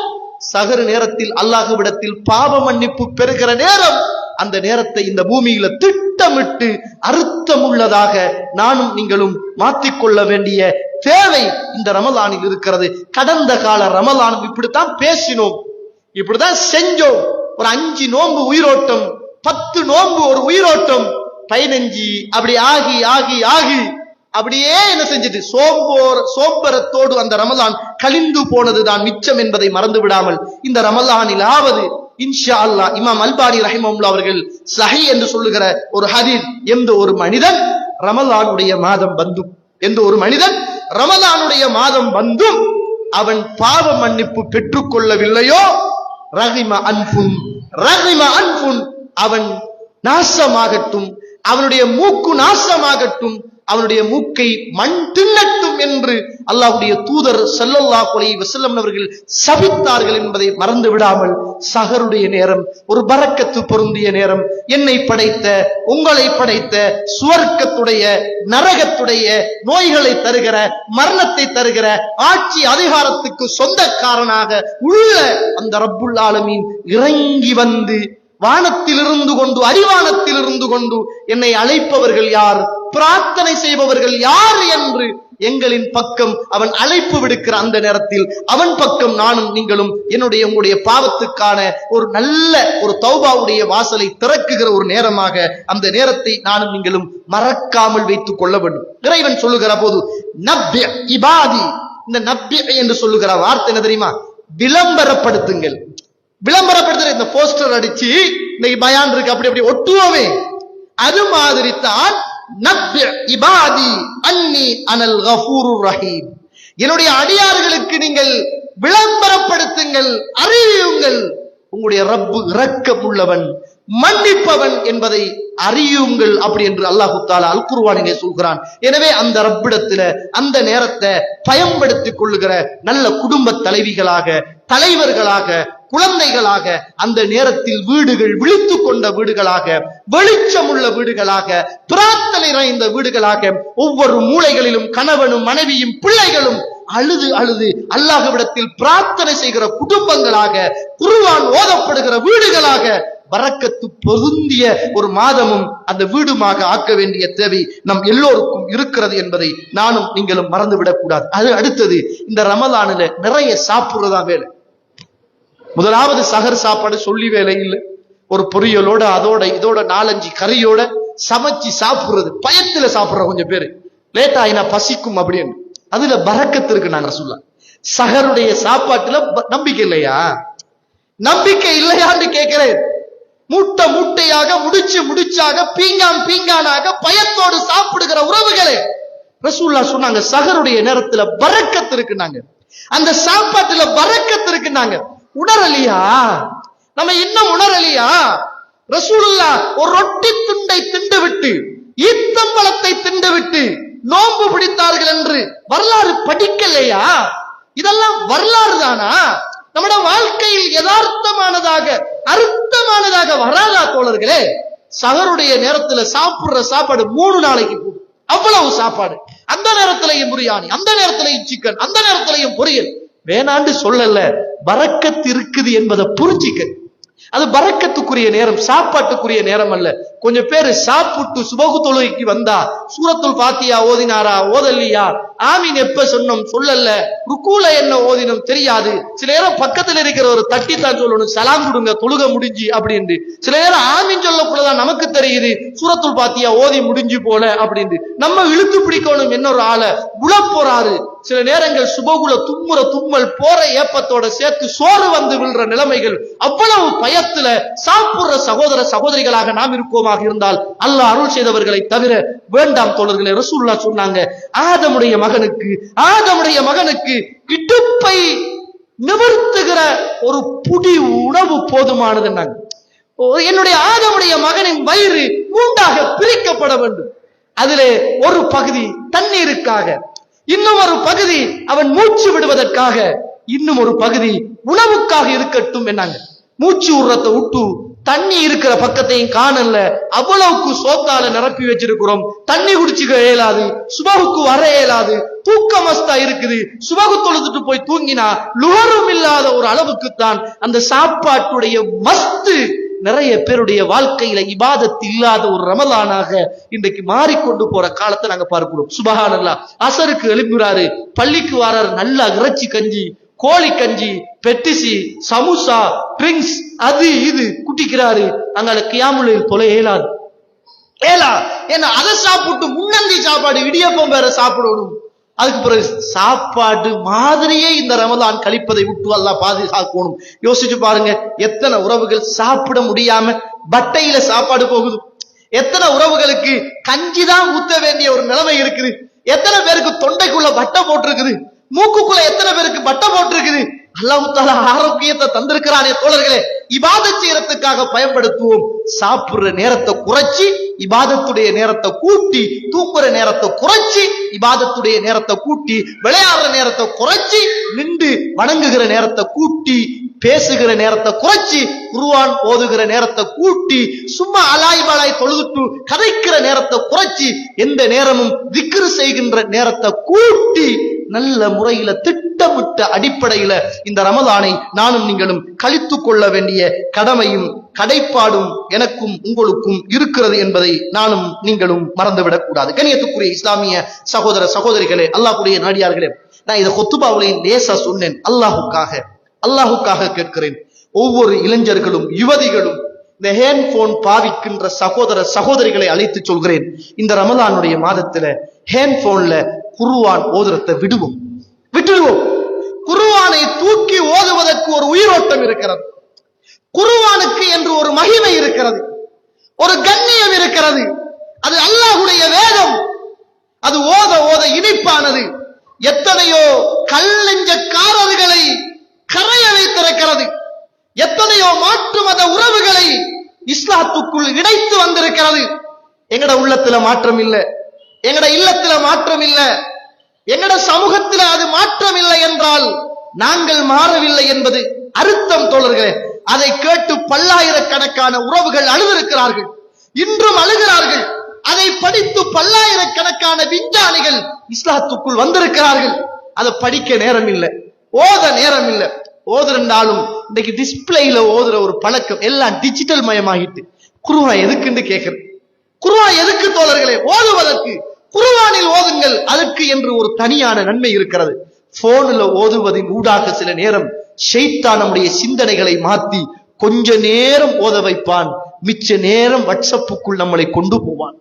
சஹரு நேரத்தில் அல்லாஹ்விடத்தில் பாவ மன்னிப்பு பெறுகிற நேரம். அந்த நேரத்தை இந்த பூமியில திட்டமிட்டு அர்த்தமுள்ளதாக நானும் நீங்களும் மாற்றிக்கொள்ள வேண்டிய தேவை இந்த ரமலானில் இருக்கிறது. கடந்த கால ரமலான் இப்படித்தான் பேசினோம், இப்படிதான் செஞ்சோம். ஒரு 5 நோன்பு உயிரோட்டம், 10 நோன்பு ஒரு உயிரோட்டம், 15 அப்படி ஆகி ஆகி ஆகி அப்படியே என்ன செஞ்சுட்டு சோம்பரத்தோடு அந்த ரமலான் கழிந்து போனதுதான் மிச்சம் என்பதை மறந்து விடாமல் இந்த ரமலானிலாவது இன்ஷா அல்லாஹ் இமாம் அல்பானி ரஹிமஹுல்லாஹ் அவர்கள் சஹீ என்று சொல்லுகிற ஒரு ஹதீஸ், எந்த ஒரு மனிதன் ரமலானுடைய மாதம் வந்தும் அவன் பாவ மன்னிப்பு பெற்றுக் கொள்ளவில்லையோ ரஹிம அன்ஃபுன் அவன் நாசமாகட்டும், அவனுடைய மூக்கு நாசமாகட்டும், அவனுடைய மூக்கை மண் தின்னட்டும் என்று அல்லாஹ்வுடைய தூதர் ஸல்லல்லாஹு அலைஹி வஸல்லம் அவர்கள் சபித்தார்கள் என்பதை மறந்து விடாமல், சஹருடைய நேரம் ஒரு பரக்கத்து பொருந்திய நேரம், என்னை படைத்த உங்களை படைத்த சுவர்க்கத்துடைய நரகத்துடைய நோய்களை தருகிற மரணத்தை தருகிற ஆட்சி அதிகாரத்துக்கு சொந்தக்காரனாக உள்ள அந்த ரப்புல் ஆலமீன் இறங்கி வந்து வானத்தில் இருந்து கொண்டு அடிவானத்தில் இருந்து கொண்டு என்னை அழைப்பவர்கள் யார், பிரார்த்தனை செய்பவர்கள் யார் என்று எங்களின் பக்கம் அவன் அழைப்பு விடுக்கிற அந்த நேரத்தில் அவன் பக்கம் நானும் நீங்களும் உங்களுடைய பாவத்துக்கான ஒரு நல்ல ஒரு தௌபாவுடைய வாசலை திறக்குகிற ஒரு நேரமாக அந்த நேரத்தை நானும் நீங்களும் மறக்காமல் வைத்துக் கொள்ள வேண்டும். இறைவன் சொல்லுகிற போது நப்பி இபாதி, இந்த நப்பி என்று சொல்லுகிற வார்த்தை என்ன தெரியுமா? விளம்பரப்படுத்துங்கள். விளம்பரப்படுத்துற இந்த போஸ்டர் அடிச்சு இன்னைக்கு பயான் இருக்கு அப்படி அப்படி ஒட்டுவோமே, அது மாதிரி தான் நப்பி இபாதி அன்னி அனல் கஃபூருர் ரஹீம், என்னுடைய அடியார்களுக்கு நீங்கள் விளம்பரப்படுத்துங்கள், அறிவியுங்கள், உங்களுடைய ரப்பு இரக்கம் உள்ளவன் மன்னிப்பவன் என்பதை அறியுங்கள் அப்படி என்று அல்லாஹு தஆலா அல் குர்ஆனிலே சொல்கிறான். எனவே அந்த ரப்பிடத்துல அந்த நேரத்தை பயன்படுத்திக் கொள்ளுகிற நல்ல குடும்ப தலைவிகளாக, தலைவர்களாக, குழந்தைகளாக, அந்த நேரத்தில் வீடுகள் விழித்துக் கொண்ட வீடுகளாக, வெளிச்சமுள்ள வீடுகளாக, பிரார்த்தனை நிறைந்த வீடுகளாக, ஒவ்வொரு மூலைகளிலும் கணவனும் மனைவியும் பிள்ளைகளும் அழுது அழுது அல்லாஹ்விடத்தில் பிரார்த்தனை செய்கிற குடும்பங்களாக, குர்ஆன் ஓதப்படுகிற வீடுகளாக, பரக்கத்து பொருந்திய ஒரு மாதமும் அந்த வீடுமாக ஆக்க வேண்டிய தேவை நம் எல்லோருக்கும் இருக்கிறது என்பதை நானும் நீங்களும் மறந்துவிடக் கூடாது. அது அடுத்தது, இந்த ரமலானில நிறைய சாப்பிடுறதா வேலை. முதலாவது சஹர் சாப்பாடு சொல்லி வேலை இல்லை, ஒரு பொரியலோட அதோட இதோட 4-5 கறியோட சமைச்சு சாப்பிடுறது, பயத்துல சாப்பிடுற கொஞ்சம் பேரு, லேட் ஆயினா பசிக்கும் அப்படின்னு. அதுல பரக்கத்து இருக்கு. நாங்க சொல்லலாம் சஹருடைய சாப்பாட்டுல நம்பிக்கை இல்லையா? நம்பிக்கை இல்லையான்னு கேட்கிறேன். மூட்டை மூட்டையாக, முடிச்சாக, பீங்கானாக பயத்தோடு சாப்பிடுகிற உறவுகளே, ரசூலுல்லாஹ் சொன்னாங்க சஹருடைய நேரத்துல பரக்கத்து இருக்குனாங்க, அந்த சாப்பாட்டுல பரக்கத்து இருக்குனாங்க. உணரலையா? நம்ம இன்னும் உணரலையா? ரசூலுல்லாஹ் ஒரு ரொட்டி துண்டை திண்டுவிட்டு, ஈத்தம்பழத்தை திண்டுவிட்டு நோன்பு பிடித்தார்கள் என்று வரலாறு படிக்கலையா? இதெல்லாம் வரலாறு தானா? நம்முடைய வாழ்க்கையில் யதார்த்தமானதாக அர்த்தமானதாக வராதா தோழர்களே? சஹருடைய நேரத்துல சாப்பிடுற சாப்பாடு 3 நாளைக்கு போடும், அவ்வளவு சாப்பாடு. அந்த நேரத்திலையும் பிரியாணி, அந்த நேரத்திலையும் சிக்கன், அந்த நேரத்திலையும் பொரியல். வேணாண்டு சொல்லல, பரக்கத்து இருக்குது என்பதை புரிஞ்சிக்க. அது பரக்கத்துக்குரிய நேரம், சாப்பாட்டுக்குரிய நேரம் அல்ல. கொஞ்சம் பேரு சாப்பிட்டு சுபகு தொழுகைக்கு வந்தா சூரத்துல் ஃபாத்தியா ஓதினாரா ஓதல்லையா, ஆமீன் எப்ப சொன்னோம் சொல்லல, ருக்கூல என்ன ஓதினோம் தெரியாது. சில நேரம் பக்கத்துல இருக்கிற ஒரு தட்டித்தான் சொல்லணும், சலாம் கொடுங்க தொழுக முடிஞ்சு அப்படின்னு. சில நேரம் ஆமீன் சொல்லக்குள்ளதான் நமக்கு தெரியுது சூரத்துல் ஃபாத்தியா ஓதி முடிஞ்சு போல அப்படின்னு. நம்ம இழுத்து பிடிக்கணும் இன்னொரு ஆளை உழ போறாரு. சில நேரங்கள் சுபகுல தும்முற தும்மல் போற ஏப்பத்தோட சேர்த்து சோறு வந்து விழுற நிலைமைகள். அவ்வளவு பயத்துல சாப்பிடுற சகோதர சகோதரிகளாக நாம் இருக்கோமாக இருந்தால் அல்லாஹ் அருள் செய்தவர்களை தவிர வேண்டாம் தோழர்களே. ரசூலுல்லாஹ் சொன்னாங்க, ஆதமுடைய மகனுக்கு இடுப்பை நிவர்த்துகிற ஒரு புடி உணவு போதுமானது. என்னுடைய ஆதமுடைய மகனின் வயிறு 3ஆக பிரிக்கப்பட வேண்டும். அதிலே ஒரு பகுதி தண்ணீருக்காக, இன்னும் ஒரு பகுதி அவன் மூச்சு விடுவதற்காக, இன்னும் ஒரு பகுதி உணவுக்காக இருக்கட்டும் என்னாங்க. மூச்சு விடுறத விட்டு தண்ணி இருக்கிற பக்கத்தையும் காணல, அவ்வளவுக்கு சோத்தால நிரப்பி வச்சிருக்கிறோம். தண்ணி குடிச்சுக்க இயலாது, சுபகுக்கு வர இயலாது, தூக்க மஸ்தா இருக்குது. சுபகு தொழுதுட்டு போய் தூங்கினா லுகரும் இல்லாத ஒரு அளவுக்குத்தான் அந்த சாப்பாட்டுடைய மஸ்து நிறைய பேருடைய வாழ்க்கையில இபாதத் இல்லாத ஒரு ரமலானாக இன்றைக்கு மாறிக்கொண்டு போற காலத்தை நாங்க பார்க்கிறோம். சுபஹானல்லாஹ். அசருக்கு எழுப்புறாரு, பள்ளிக்கு வராரு, நல்லா இறைச்சி கஞ்சி, கோழி கஞ்சி, பெட்டிசி, சமுசா, ட்ரிங்க்ஸ், அது இது குட்டிக்கிறாரு. அங்கால கியாமுலையில் தொலை ஏலாது. ஏன்னா அதை சாப்பிட்டு முன்னந்தி சாப்பாடு இடியப்பம் வேற சாப்பிடணும். அதுக்கு பிறகு சாப்பாடு மாதிரியே இந்த ரமலான் கழிப்பதை விட்டு அல்லாஹ் பாதுகாக்கணும். யோசிச்சு பாருங்க, எத்தனை உறவுகள் சாப்பிட முடியாம பட்டையில சாப்பாடு போகுது, எத்தனை உறவுகளுக்கு கஞ்சிதான் ஊத்த வேண்டிய ஒரு நிலைமை இருக்குது, எத்தனை பேருக்கு தொண்டைக்குள்ள பட்டை போட்டிருக்குது. மூக்குக்குள்ள எத்தனை பேருக்கு பட்டை போட்டிருக்குது? அல்லாஹ் தஆலா ஆரோக்கியத்தை தந்திருக்கிறானே தோழர்களே, இபாதத் செய்யறதுக்காக பயன்படுத்துவோம். சாப்பிடுற நேரத்தை குறைச்சி இபாதத்துடைய நேரத்தை கூட்டி, தூக்குற நேரத்தை குறைச்சி இபாதத்துடைய நேரத்தை கூட்டி, விளையாடுற நேரத்தை குறைச்சி, நின்று வணங்குகிற நேரத்தை கூட்டி, பேசுகிற நேரத்தை குறைச்சி, குர்ஆன் ஓதுகிற நேரத்தை கூட்டி, சும்மா அலாய் பலாய் தொழுதுட்டு கதைக்கிற நேரத்தை குறைச்சி, எந்த நேரமும் திக்ர் செய்கின்ற நேரத்தை கூட்டி, நல்ல முறையில திட்டமிட்ட அடிப்படையில இந்த ரமலானை நானும் நீங்களும் கழித்துக் கொள்ள வேண்டிய கடமையும் கடைப்பாடும் எனக்கும் உங்களுக்கும் இருக்கிறது என்பதை நானும் நீங்களும் மறந்துவிடக் கூடாது. கண்ணியத்துக்குரிய இஸ்லாமிய சகோதர சகோதரிகளே, அல்லாஹ்வுடைய நாடியார்களே, நான் இதை கொத்துபாவிலே லேசா சொன்னேன். அல்லாஹுக்காக கேட்கிறேன். ஒவ்வொரு இளைஞர்களும் யுவதிகளும் இந்த ஹேண்ட்போன் பாவிக்கின்ற சகோதர சகோதரிகளை அழைத்து சொல்கிறேன், இந்த ரமலானுடைய மாதத்துல ஹேண்ட்போன்ல குர்ஆன் ஓதுறதை விட்டுடுவோம். குர்ஆனை தூக்கி ஓதுவதற்கு ஒரு உயிரோட்டம் இருக்கிறது. குர்ஆனுக்கு என்று ஒரு மகிமை இருக்கிறது, ஒரு கண்ணியம் இருக்கிறது. அது அல்லாஹ்வுடைய வேதம். அது ஓத ஓத இனிப்பானது. எத்தனையோ கல்லெஞ்சக்காரர்களை கரைய வைத்திருக்கிறது. எத்தனையோ மாற்று மத உறவுகளை இஸ்லாத்துக்குள் இணைத்து வந்திருக்கிறது. எங்கட உள்ளத்துல மாற்றம் இல்லை, எங்கட இல்லத்துல மாற்றம் இல்லை, எங்கட சமூகத்தில் அது மாற்றம் இல்லை என்றால் நாங்கள் மாறவில்லை என்பது அர்த்தம் தோழர்களே. அதை கேட்டு பல்லாயிரக்கணக்கான உறவுகள் அழுதிருக்கிறார்கள், இன்றும் அழுகிறார்கள். அதை படித்து பல்லாயிரக்கணக்கான விஞ்ஞானிகள் இஸ்லாத்துக்குள் வந்திருக்கிறார்கள். அதை படிக்க நேரம் இல்லை, ஓத நேரம் இல்லை. ஓதுறாலும் இன்னைக்கு டிஸ்பிளேல ஓதுற ஒரு பழக்கம் எல்லாம் டிஜிட்டல் மயமாகிட்டு. குர்ஆன் எதுக்குன்னு கேட்கிறேன். குர்ஆன் எதுக்கு தோழர்களே? ஓதுவதற்கு. குர்ஆனில் ஓதுங்கள், அதற்கு என்று ஒரு தனியான நன்மை இருக்கிறது. போன்ல ஓதுவதின் ஊடாக சில நேரம் ஷைத்தான் நம்முடைய சிந்தனைகளை மாத்தி கொஞ்ச நேரம் ஓத வைப்பான், மிச்ச நேரம் வாட்ஸ்அப்புக்குள் நம்மளை கொண்டு போவான்.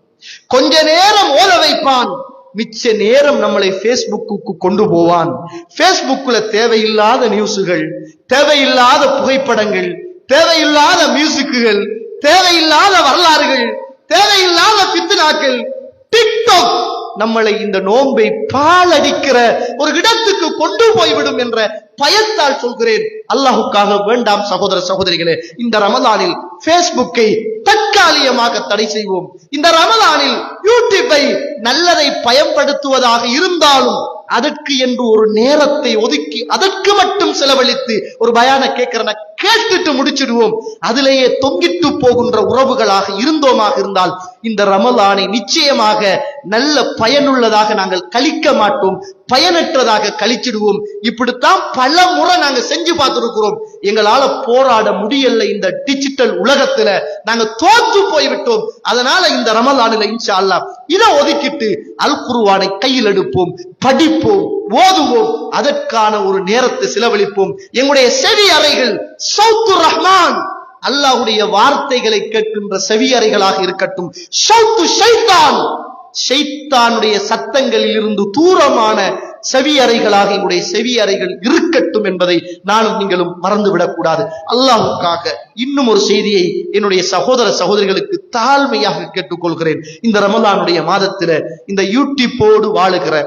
கொஞ்ச நேரம் ஓத வைப்பான், மிச்ச நேரம் நம்மளை பேஸ்புக்கு கொண்டு போவான். பேஸ்புக்ல தேவையில்லாத நியூஸுகள், தேவையில்லாத புகைப்படங்கள், தேவையில்லாத மியூசிக்குகள், தேவையில்லாத வரலாறுகள், தேவையில்லாத பித்னாக்கள், டிக்டாக் நம்மளை இந்த நோன்பை பாலடிக்கிற ஒரு இடத்துக்கு கொண்டு போய்விடும் என்ற பயத்தால் சொல்கிறேன். அல்லாஹுக்காக வேண்டாம் சகோதர சகோதரிகளே, இந்த ரமலானில் பேஸ்புக்கை தற்காலிகமாக தடை செய்வோம். இந்த ரமலானில் யூடியூபை நல்லதை பயன்படுத்துவதாக இருந்தாலும் அதற்கு என்று ஒரு நேரத்தை ஒதுக்கி அதற்கு மட்டும் செலவழித்து ஒரு பயான கேட்கிறன கேட்டுட்டு முடிச்சிடுவோம். அதிலேயே தொங்கிட்டு போகின்ற உறவுகளாக இருந்தோமாக இருந்தால் இந்த ரமலானை நிச்சயமாக நல்ல பயனுள்ளதாக நாங்கள் கழிக்க மாட்டோம், பயனற்றதாக கழிச்சிடுவோம். இப்படித்தான் பல முறை நாங்க செஞ்சு பார்த்திருக்கிறோம். எங்களால போராட முடியல. இந்த டிஜிட்டல் உலகத்துல நாங்க தோற்று போய்விட்டோம். அதனால இந்த ரமலானில இன்ஷா அல்லாஹ் இதை ஒதுக்கிட்டு அல் குர்ஆனை கையில் எடுப்போம், படிப்போம், ஓதுவோம். அதற்கான ஒரு நேரத்தை செலவழிப்போம். எங்களுடைய செவி அறைகள் சௌத்துர் ரஹ்மான், அல்லாஹ்வுடைய வார்த்தைகளை கேட்கின்ற செவி அறைகளாக இருக்கட்டும். சௌத்து ஷைத்தான், ஷைத்தானுடைய சத்தங்களில் இருந்து தூரமான செவி அறைகளாக எங்களுடைய செவி அறைகள் இருக்கட்டும் என்பதை நானும் நீங்களும் மறந்துவிடக் கூடாது. அல்லாஹ்வுக்காக இன்னும் ஒரு செய்தியை என்னுடைய சகோதர சகோதரிகளுக்கு தாழ்மையாக கேட்டுக்கொள்கிறேன். இந்த ரமலானுடைய மாதத்துல இந்த யூடியூப்போடு வாழுகிற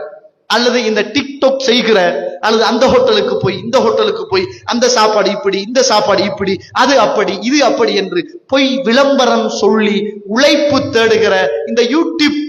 அல்லது இந்த டிக்டாக் செய்கிற அல்லது அந்த ஹோட்டலுக்கு போய் இந்த ஹோட்டலுக்கு போய் அந்த சாப்பாடு இப்படி, இந்த சாப்பாடு இப்படி, அது அப்படி, இது அப்படி என்று பொய் விளம்பரம் சொல்லி உழைப்பு தேடுகிற இந்த யூடியூப்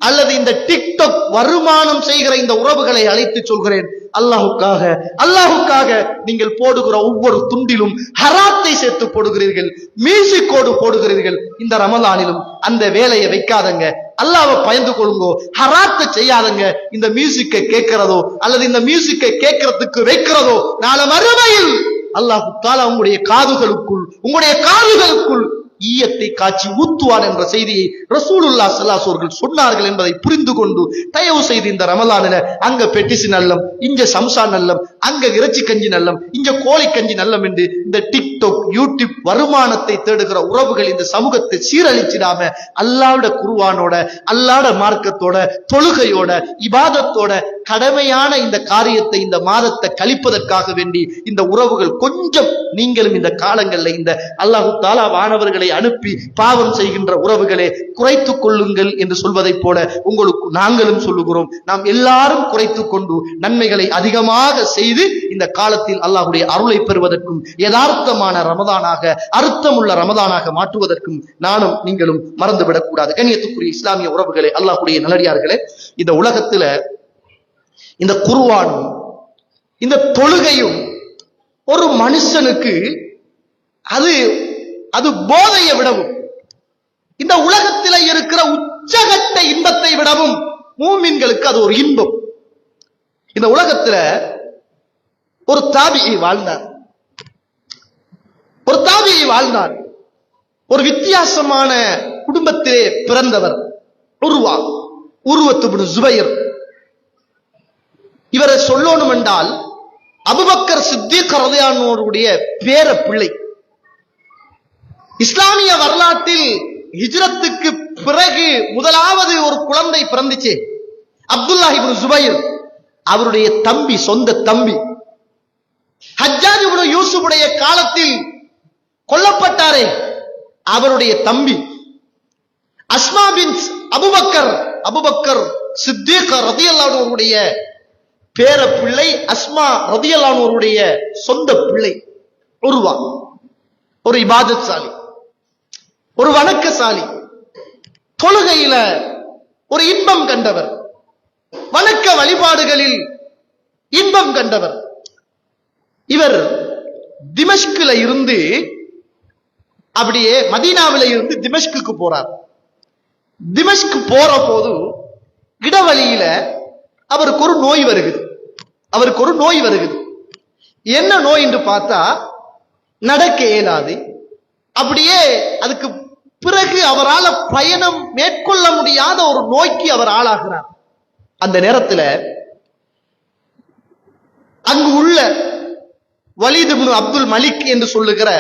அல்லது இந்த டிக்டாக் வருமானம் செய்கிற இந்த உறவுகளை அழைத்து சொல்கிறேன், அல்லாஹுக்காக நீங்கள் போடுகிற ஒவ்வொரு துண்டிலும் ஹராத்தை சேர்த்து போடுகிறீர்கள், மியூசிக்கோடு போடுகிறீர்கள். இந்த ரமலானிலும் அந்த வேலையை வைக்காதங்க, அல்லாஹ்வை பயந்து கொள்ளுங்கோ, ஹராத்தை செய்யாதங்க. இந்த மியூசிக்கை கேட்கிறதோ அல்லது இந்த மியூசிக்கை கேட்கறதுக்கு வைக்கிறதோ நாளை மறுமையில் அல்லாஹ் தஆலா உங்களுடைய காதுகளுக்குள் ஈயத்தை காட்சி ஊத்துவான் என்ற செய்தியை ரசூலுல்லாஹ் ஸல்லல்லாஹு அலைஹி வஸல்லம் சொன்னார்கள் என்பதை புரிந்து கொண்டு தயவு செய்து இந்த ரமலானில அங்க பெட்டிசி நல்லம், இங்க சம்சா நல்லம், அங்க இறைச்சி கஞ்சி நல்லம், இங்க கோழி கஞ்சி நல்லம் என்று இந்த டிக்டாக் யூடியூப் வருமானத்தை தேடுகிற உறவுகள் இந்த சமூகத்தை சீரழிச்சிடாம அல்லாஹ்வுடைய குர்ஆனோட, அல்லாஹ்வுடைய மார்க்கத்தோட, தொழுகையோட, இபாதத்தோட கடமையான இந்த காரியத்தை இந்த மாதத்தை கழிப்பதற்காக வேண்டி இந்த உறவுகள் கொஞ்சம் நீங்களும் இந்த காலங்கள்ல இந்த அல்லாஹ் தஆலா வானவர்களை அனுப்பி பாவம் செய்கின்ற உறவுகளே குறைத்துக் கொள்ளுங்கள் என்று சொல்வதைப் போல உங்களுக்கு நாங்களும் சொல்லுகிறோம். நாம் எல்லாரும் குறைத்துக் கொண்டு நன்மைகளை அதிகமாக செய்து இந்த காலத்தில் அல்லாஹ்வுடைய அருளை பெறுவதற்கும் யதார்த்தமான ரமதானாக அர்த்தமுள்ள ரமதானாக மாற்றுவதற்கும் நானும் நீங்களும் மறந்துவிடக் கூடாது. கண்ணியத்துக்குரிய இஸ்லாமிய உறவுகளே, அல்லாஹ்வுடைய நல்லடியார்களே, இந்த உலகத்துல இந்த குர்ஆனும் இந்த தொழுகையும் ஒரு மனுஷனுக்கு அது போதையை விடவும், இந்த உலகத்தில் இருக்கிற உச்சகட்ட இன்பத்தை விடவும் மூமின்களுக்கு அது ஒரு இன்பம். இந்த உலகத்துல ஒரு தாபிஈ வாழ்ந்தார். ஒரு வித்தியாசமான குடும்பத்திலே பிறந்தவர் உர்வத்து இப்னு ஸுபைர். இவரை சொல்லணும் என்றால் அபூபக்கர் சித்தீக் ரலியல்லாஹு அன்ஹுவுடைய பேர பிள்ளை. இஸ்லாமிய வரலாற்றில் ஹிஜ்ரத்துக்கு பிறகு முதலாவது ஒரு குழந்தை பிறந்துச்சு, அப்துல்லாஹ் இப்னு ஸுபைர். அவருடைய தம்பி, சொந்த தம்பி ஹஜ்ஜாஜ் இப்னு யூசுஃபுடைய காலத்தில் கொல்லப்பட்டாரே, அவருடைய தம்பி அஸ்மா பின்த் அபூபக்கர் சித்தீக் ரலியல்லாஹு அன்ஹுவுடைய பேர பிள்ளை, அஸ்மா ரலியல்லாஹு அன்ஹுவுடைய சொந்த பிள்ளை உர்வா. ஒரு இபாதத்சாலி, ஒரு வணக்கசாலி, தொழுகையில ஒரு இன்பம் கண்டவர், வணக்க வழிபாடுகளில் இன்பம் கண்டவர். இவர் திமஷ்கில இருந்து அப்படியே மதீனாவில இருந்து திமஷ்குக்கு போறார். திமஷ்கு போற போது இடவழியில அவருக்கு ஒரு நோய் வருகிறது. என்ன நோய் என்று பார்த்தா நடக்க இயலாது. அப்படியே அதுக்கு பிறகு அவரால் பயணம் மேற்கொள்ள முடியாத ஒரு நோய்க்கு அவர் ஆளாகிறார். அந்த நேரத்தில் அங்கு உள்ள வலீத் இப்னு அப்துல் மலிக் என்று சொல்லுகிற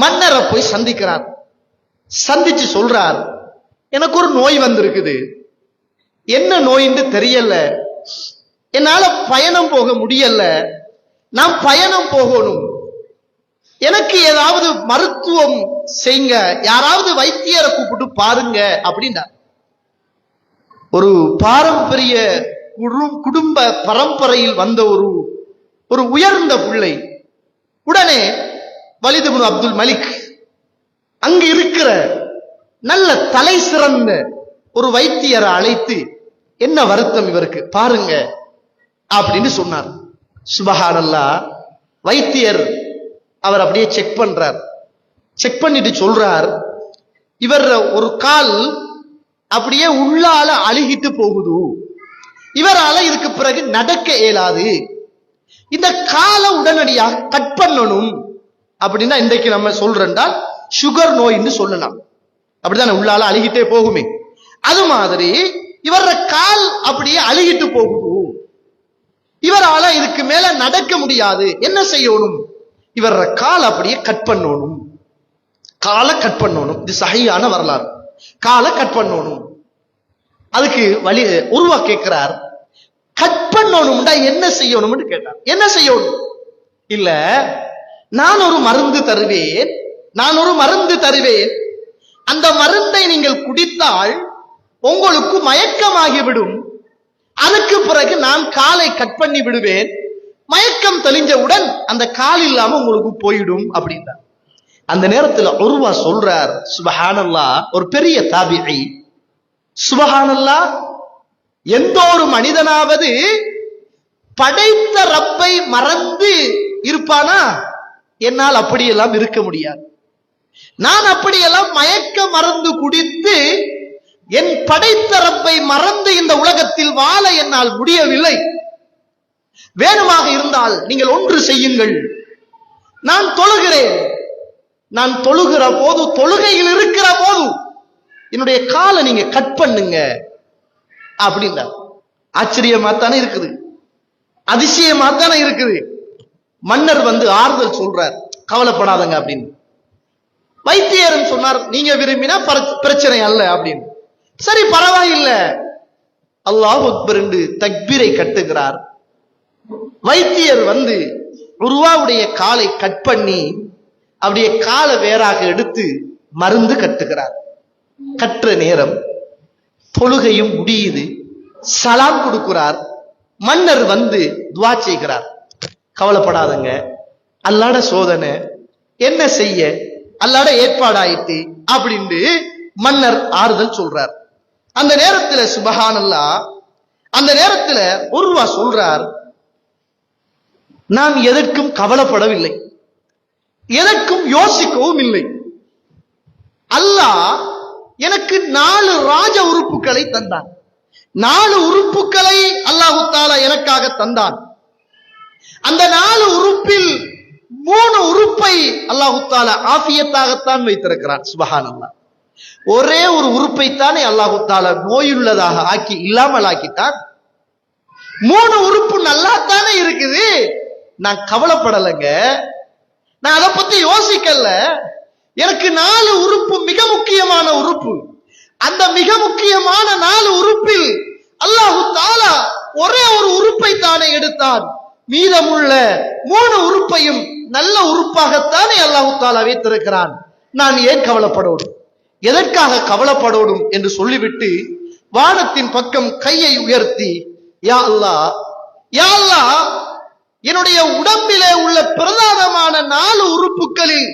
மன்னரை போய் சந்திக்கிறார். சந்திச்சு சொல்றார், எனக்கு ஒரு நோய் வந்திருக்குது, என்ன நோயின்னு தெரியல, என்னால பயணம் போக முடியல, நான் பயணம் போகணும், எனக்கு ஏதாவது மருத்துவம் செய்யுங்க, யாராவது வைத்தியரை கூப்பிட்டு பாருங்க அப்படின்னா. ஒரு பாரம்பரிய குடும்ப பரம்பரையில் வந்த ஒரு உயர்ந்த பிள்ளை. உடனே வலீத் இப்னு அப்துல் மலிக் அங்கு இருக்கிற நல்ல தலை சிறந்த ஒரு வைத்தியரை அழைத்து, என்ன வருத்தம் இவருக்கு பாருங்க அப்படின்னு சொன்னார். சுபஹானல்லாஹ். வைத்தியர் அவர் அப்படியே செக் பண்றார். செக் பண்ணிட்டு சொல்றார், இவர் ஒரு கால் அப்படியே உள்ளால அழுகிட்டு போகுது, இவரால இதுக்கு பிறகு நடக்க இயலாது, இந்த காலை உடனடியாக கட் பண்ணணும் அப்படின்னா இன்றைக்கு நம்ம சொல்றோம்னால் சுகர் நோய்ன்னு சொல்லலாம். அப்படிதான் உள்ளால அழுகிட்டே போகுமே, அது மாதிரி இவர கால் அப்படியே அழுகிட்டு போகுது, இவரால இதுக்கு மேல நடக்க முடியாது, என்ன செய்யணும், இவர கால் அப்படியே கட் பண்ணணும், காலை கட் பண்ணணும். இது சஹீஹான வரலாறு. காலை கட் பண்ணணும். அதுக்கு வழி உருவா கேட்கிறார், கட் பண்ணணும்டா என்ன செய்யணும்னு கேட்டார். என்ன செய்யணும்? இல்ல, நான் ஒரு மருந்து தருவேன், அந்த மருந்தை நீங்கள் குடித்தால் உங்களுக்கு மயக்கமாகிவிடும், அதுக்கு பிறகு நான் காலை கட் பண்ணி விடுவேன், மயக்கம் தெளிஞ்சவுடன் அந்த கால் இல்லாம உங்களுக்கு போயிடும் அப்படின்னா. அந்த நேரத்தில் உர்வா சொல்றார், சுபஹானல்லாஹ், ஒரு பெரிய தாபிஈ, சுபஹானல்லாஹ், எந்த ஒரு மனிதனாவது படைத்த ரப்பை மறந்து இருப்பானா? என்னால் அப்படியெல்லாம் இருக்க முடியாது. நான் அப்படியெல்லாம் மயக்க மருந்து குடித்து என் படைத்த ரப்பை மறந்து இந்த உலகத்தில் வாழ என்னால் முடியவில்லை. வேணுமாக இருந்தால் நீங்கள் ஒன்று செய்யுங்கள், நான் தொழுகிறேன், நான் தொழுகிற போது, தொழுகையில் இருக்கிற போது என்னுடைய காலை நீங்க கட் பண்ணுங்க அப்படின்னா. ஆச்சரியமா தானே இருக்குது, அதிசயமா தானே இருக்குது. மன்னர் வந்து ஆறுதல் சொல்றார், கவலைப்படாதங்க அப்படின்னு. வைத்தியரும் சொன்னார், நீங்க விரும்பினா பிரச்சனை அல்ல அப்படின்னு. சரி, பரவாயில்லை, அல்லாஹ் அக்பர் என்று தக்பீரை கட்டுகிறார். வைத்தியர் வந்து உர்வாவுடைய காலை கட் பண்ணி அப்படியே காலை வேறாக எடுத்து மருந்து கட்டுகிறார். கற்ற நேரம் தொழுகையும் முடியுது, சலாம் கொடுக்கிறார். மன்னர் வந்து துவா செய்கிறார். கவலைப்படாதங்க, அல்லாட சோதனை, என்ன செய்ய, அல்லாட ஏற்பாடாயிட்டு அப்படின்னு மன்னர் ஆறுதல் சொல்றார். அந்த நேரத்துல சுபஹானல்லாஹ், அந்த நேரத்துல உர்வா சொல்றார், நான் எதற்கும் கவலைப்படவில்லை, எதற்கும் யோசிக்கவும் இல்லை. அல்லாஹ் எனக்கு 4 ராஜ உறுப்புகளை தந்தான். 4 உறுப்புகளை அல்லாஹு தஆலா எனக்காக தந்தான். அந்த 4 உறுப்பில் 3 உறுப்பை அல்லாஹு தஆலா ஆஃபியத்தாகத்தான் வைத்திருக்கிறான். சுபஹானல்லாஹ். ஒரே ஒரு உறுப்பைத்தானே அல்லாஹு தஆலா நோயுள்ளதாக ஆக்கி இல்லாமல் ஆக்கிட்டான். 3 உறுப்பு நல்லாத்தானே இருக்குது. நான் கவலைப்படலைங்க, நான் அதை பத்தி யோசிக்கல. எனக்கு 4 உறுப்பு மிக முக்கியமான உறுப்பு. அந்த மிக முக்கியமான 4 உறுப்பில் அல்லாஹு தஆலா ஒரே ஒரு உறுப்பை தானே எடுத்தான். மீதமுள்ள 3 உறுப்பையும் நல்ல உறுப்பாகத்தானே அல்லாஹு தஆலா வைத்திருக்கிறான். நான் ஏன் கவலைப்படணும், எதற்காக கவலைப்படணும் என்று சொல்லிவிட்டு வானத்தின் பக்கம் கையை உயர்த்தி, யா அல்லாஹ், யா அல்லாஹ், என்னுடைய உடம்பிலே உள்ள பிரதானமான 4 உறுப்புகளில்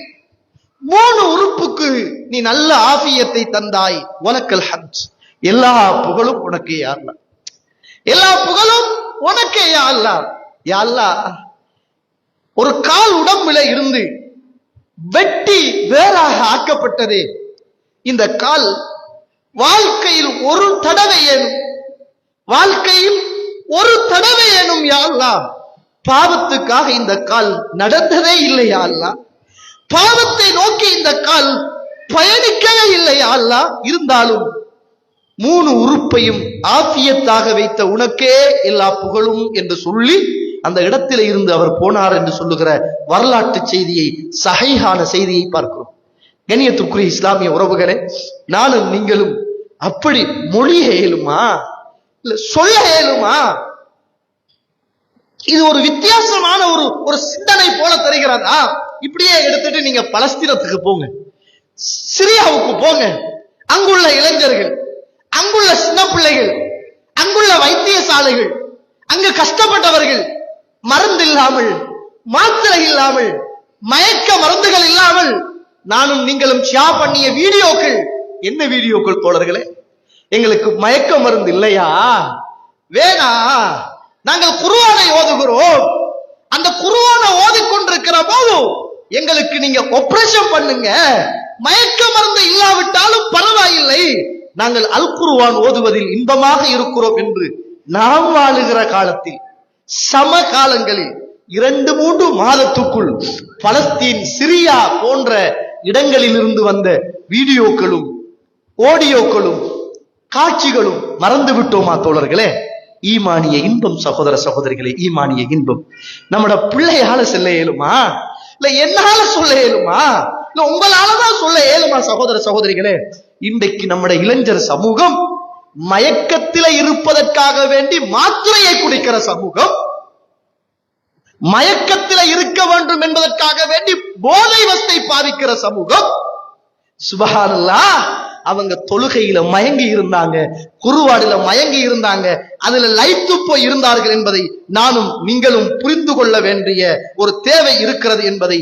3 உறுப்புக்கு நீ நல்ல ஆஃபியத்தை தந்தாய். வலக்கல் ஹம்த், எல்லா புகழும் உனக்கே யா அல்லாஹ், எல்லா புகழும் உனக்கே யா அல்லாஹ். யா அல்லாஹ், ஒரு கால் உடம்புல இருந்து வெட்டி வேறாக ஆக்கப்பட்டதே, இந்த கால் வாழ்க்கையில் ஒரு தடவை ஏனும் யா அல்லாஹ் பாவத்துக்காக இந்த கால் நடந்ததே இல்லை யா அல்லாஹ், பாவத்தை நோக்கி இந்த கால் பயணிக்கவே இல்லை யா அல்லாஹ். இருந்தாலும் 3 உறுப்பையும் ஆஃபியத்தாக வைத்த உனக்கே எல்லா புகழும் என்று சொல்லி அந்த இடத்திலே இருந்து அவர் போனார் என்று சொல்லுகிற வரலாற்று செய்தியை, சஹீஹான செய்தியை பார்க்கிறோம். கண்ணியத்துக்குரிய இஸ்லாமிய உறவுகளே, நானும் நீங்களும் அப்படி மொழிய இயலுமா, இல்ல சொல்ல இயலுமா? இது ஒரு வித்தியாசமான ஒரு சிந்தனை போல தெரிகிறதா? இப்படியே எடுத்துட்டு நீங்க பலஸ்தீனத்துக்கு போங்க, சிரியாவுக்கு போங்க. அங்குள்ள இளைஞர்கள், அங்குள்ள சின்ன பிள்ளைகள், அங்குள்ள வைத்தியசாலைகள், அங்கு கஷ்டப்பட்டவர்கள், மருந்து இல்லாமல், மாத்திரை இல்லாமல், மயக்க மருந்துகள் இல்லாமல் நானும் நீங்களும் ஷேர் பண்ணிய வீடியோக்கள், என்ன வீடியோக்கள் தோழர்களே? எங்களுக்கு மயக்க மருந்து இல்லையா? வேணா, நாங்கள் குர்ஆனை ஓதுகிறோம். அந்த குர்ஆனை ஓதிக்கொண்டிருக்கிற போது எங்களுக்கு நீங்க ஆபரேஷன் பண்ணுங்க, மயக்க மருந்து இல்லாவிட்டாலும் பரவாயில்லை, நாங்கள் அல் குர்ஆன் ஓதுவதில் இன்பமாக இருக்கிறோம் என்று நாம் வாழுகிற காலத்தில், சம காலங்களில் 2-3 மாதத்துக்குள் பலஸ்தீன், சிரியா போன்ற இடங்களில் இருந்து வந்த வீடியோக்களும் ஆடியோக்களும் காட்சிகளும் மறந்து விட்டோமா தோழர்களே? ஈமானிய இன்பம் சகோதர சகோதரிகளே, ஈமானிய இன்பம் நம்மட பிள்ளையால சொல்ல இயலுமா, இல்ல என்னால சொல்ல இயலுமா, இல்ல உங்களாலதான் சொல்ல இயலுமா? சகோதர சகோதரிகளே, இன்றைக்கு நம்முடைய இளைஞர் சமூகம் மயக்கத்தில இருப்பதற்காக வேண்டி மாத்திரையை குடிக்கிற சமூகம், மயக்கத்தில இருக்க வேண்டும் என்பதற்காக வேண்டி போதை வஸ்தை பாவிக்கிற சமூகம். சுப்ஹானல்லாஹ், அவங்க தொழுகையில மயங்கி இருந்தாங்க, குர்ஆனில மயங்கி இருந்தாங்க, அதுல லயித்து போய் இருந்தார்கள் என்பதை நானும் நீங்களும் புரிந்து கொள்ள வேண்டிய ஒரு தேவை இருக்கிறது என்பதை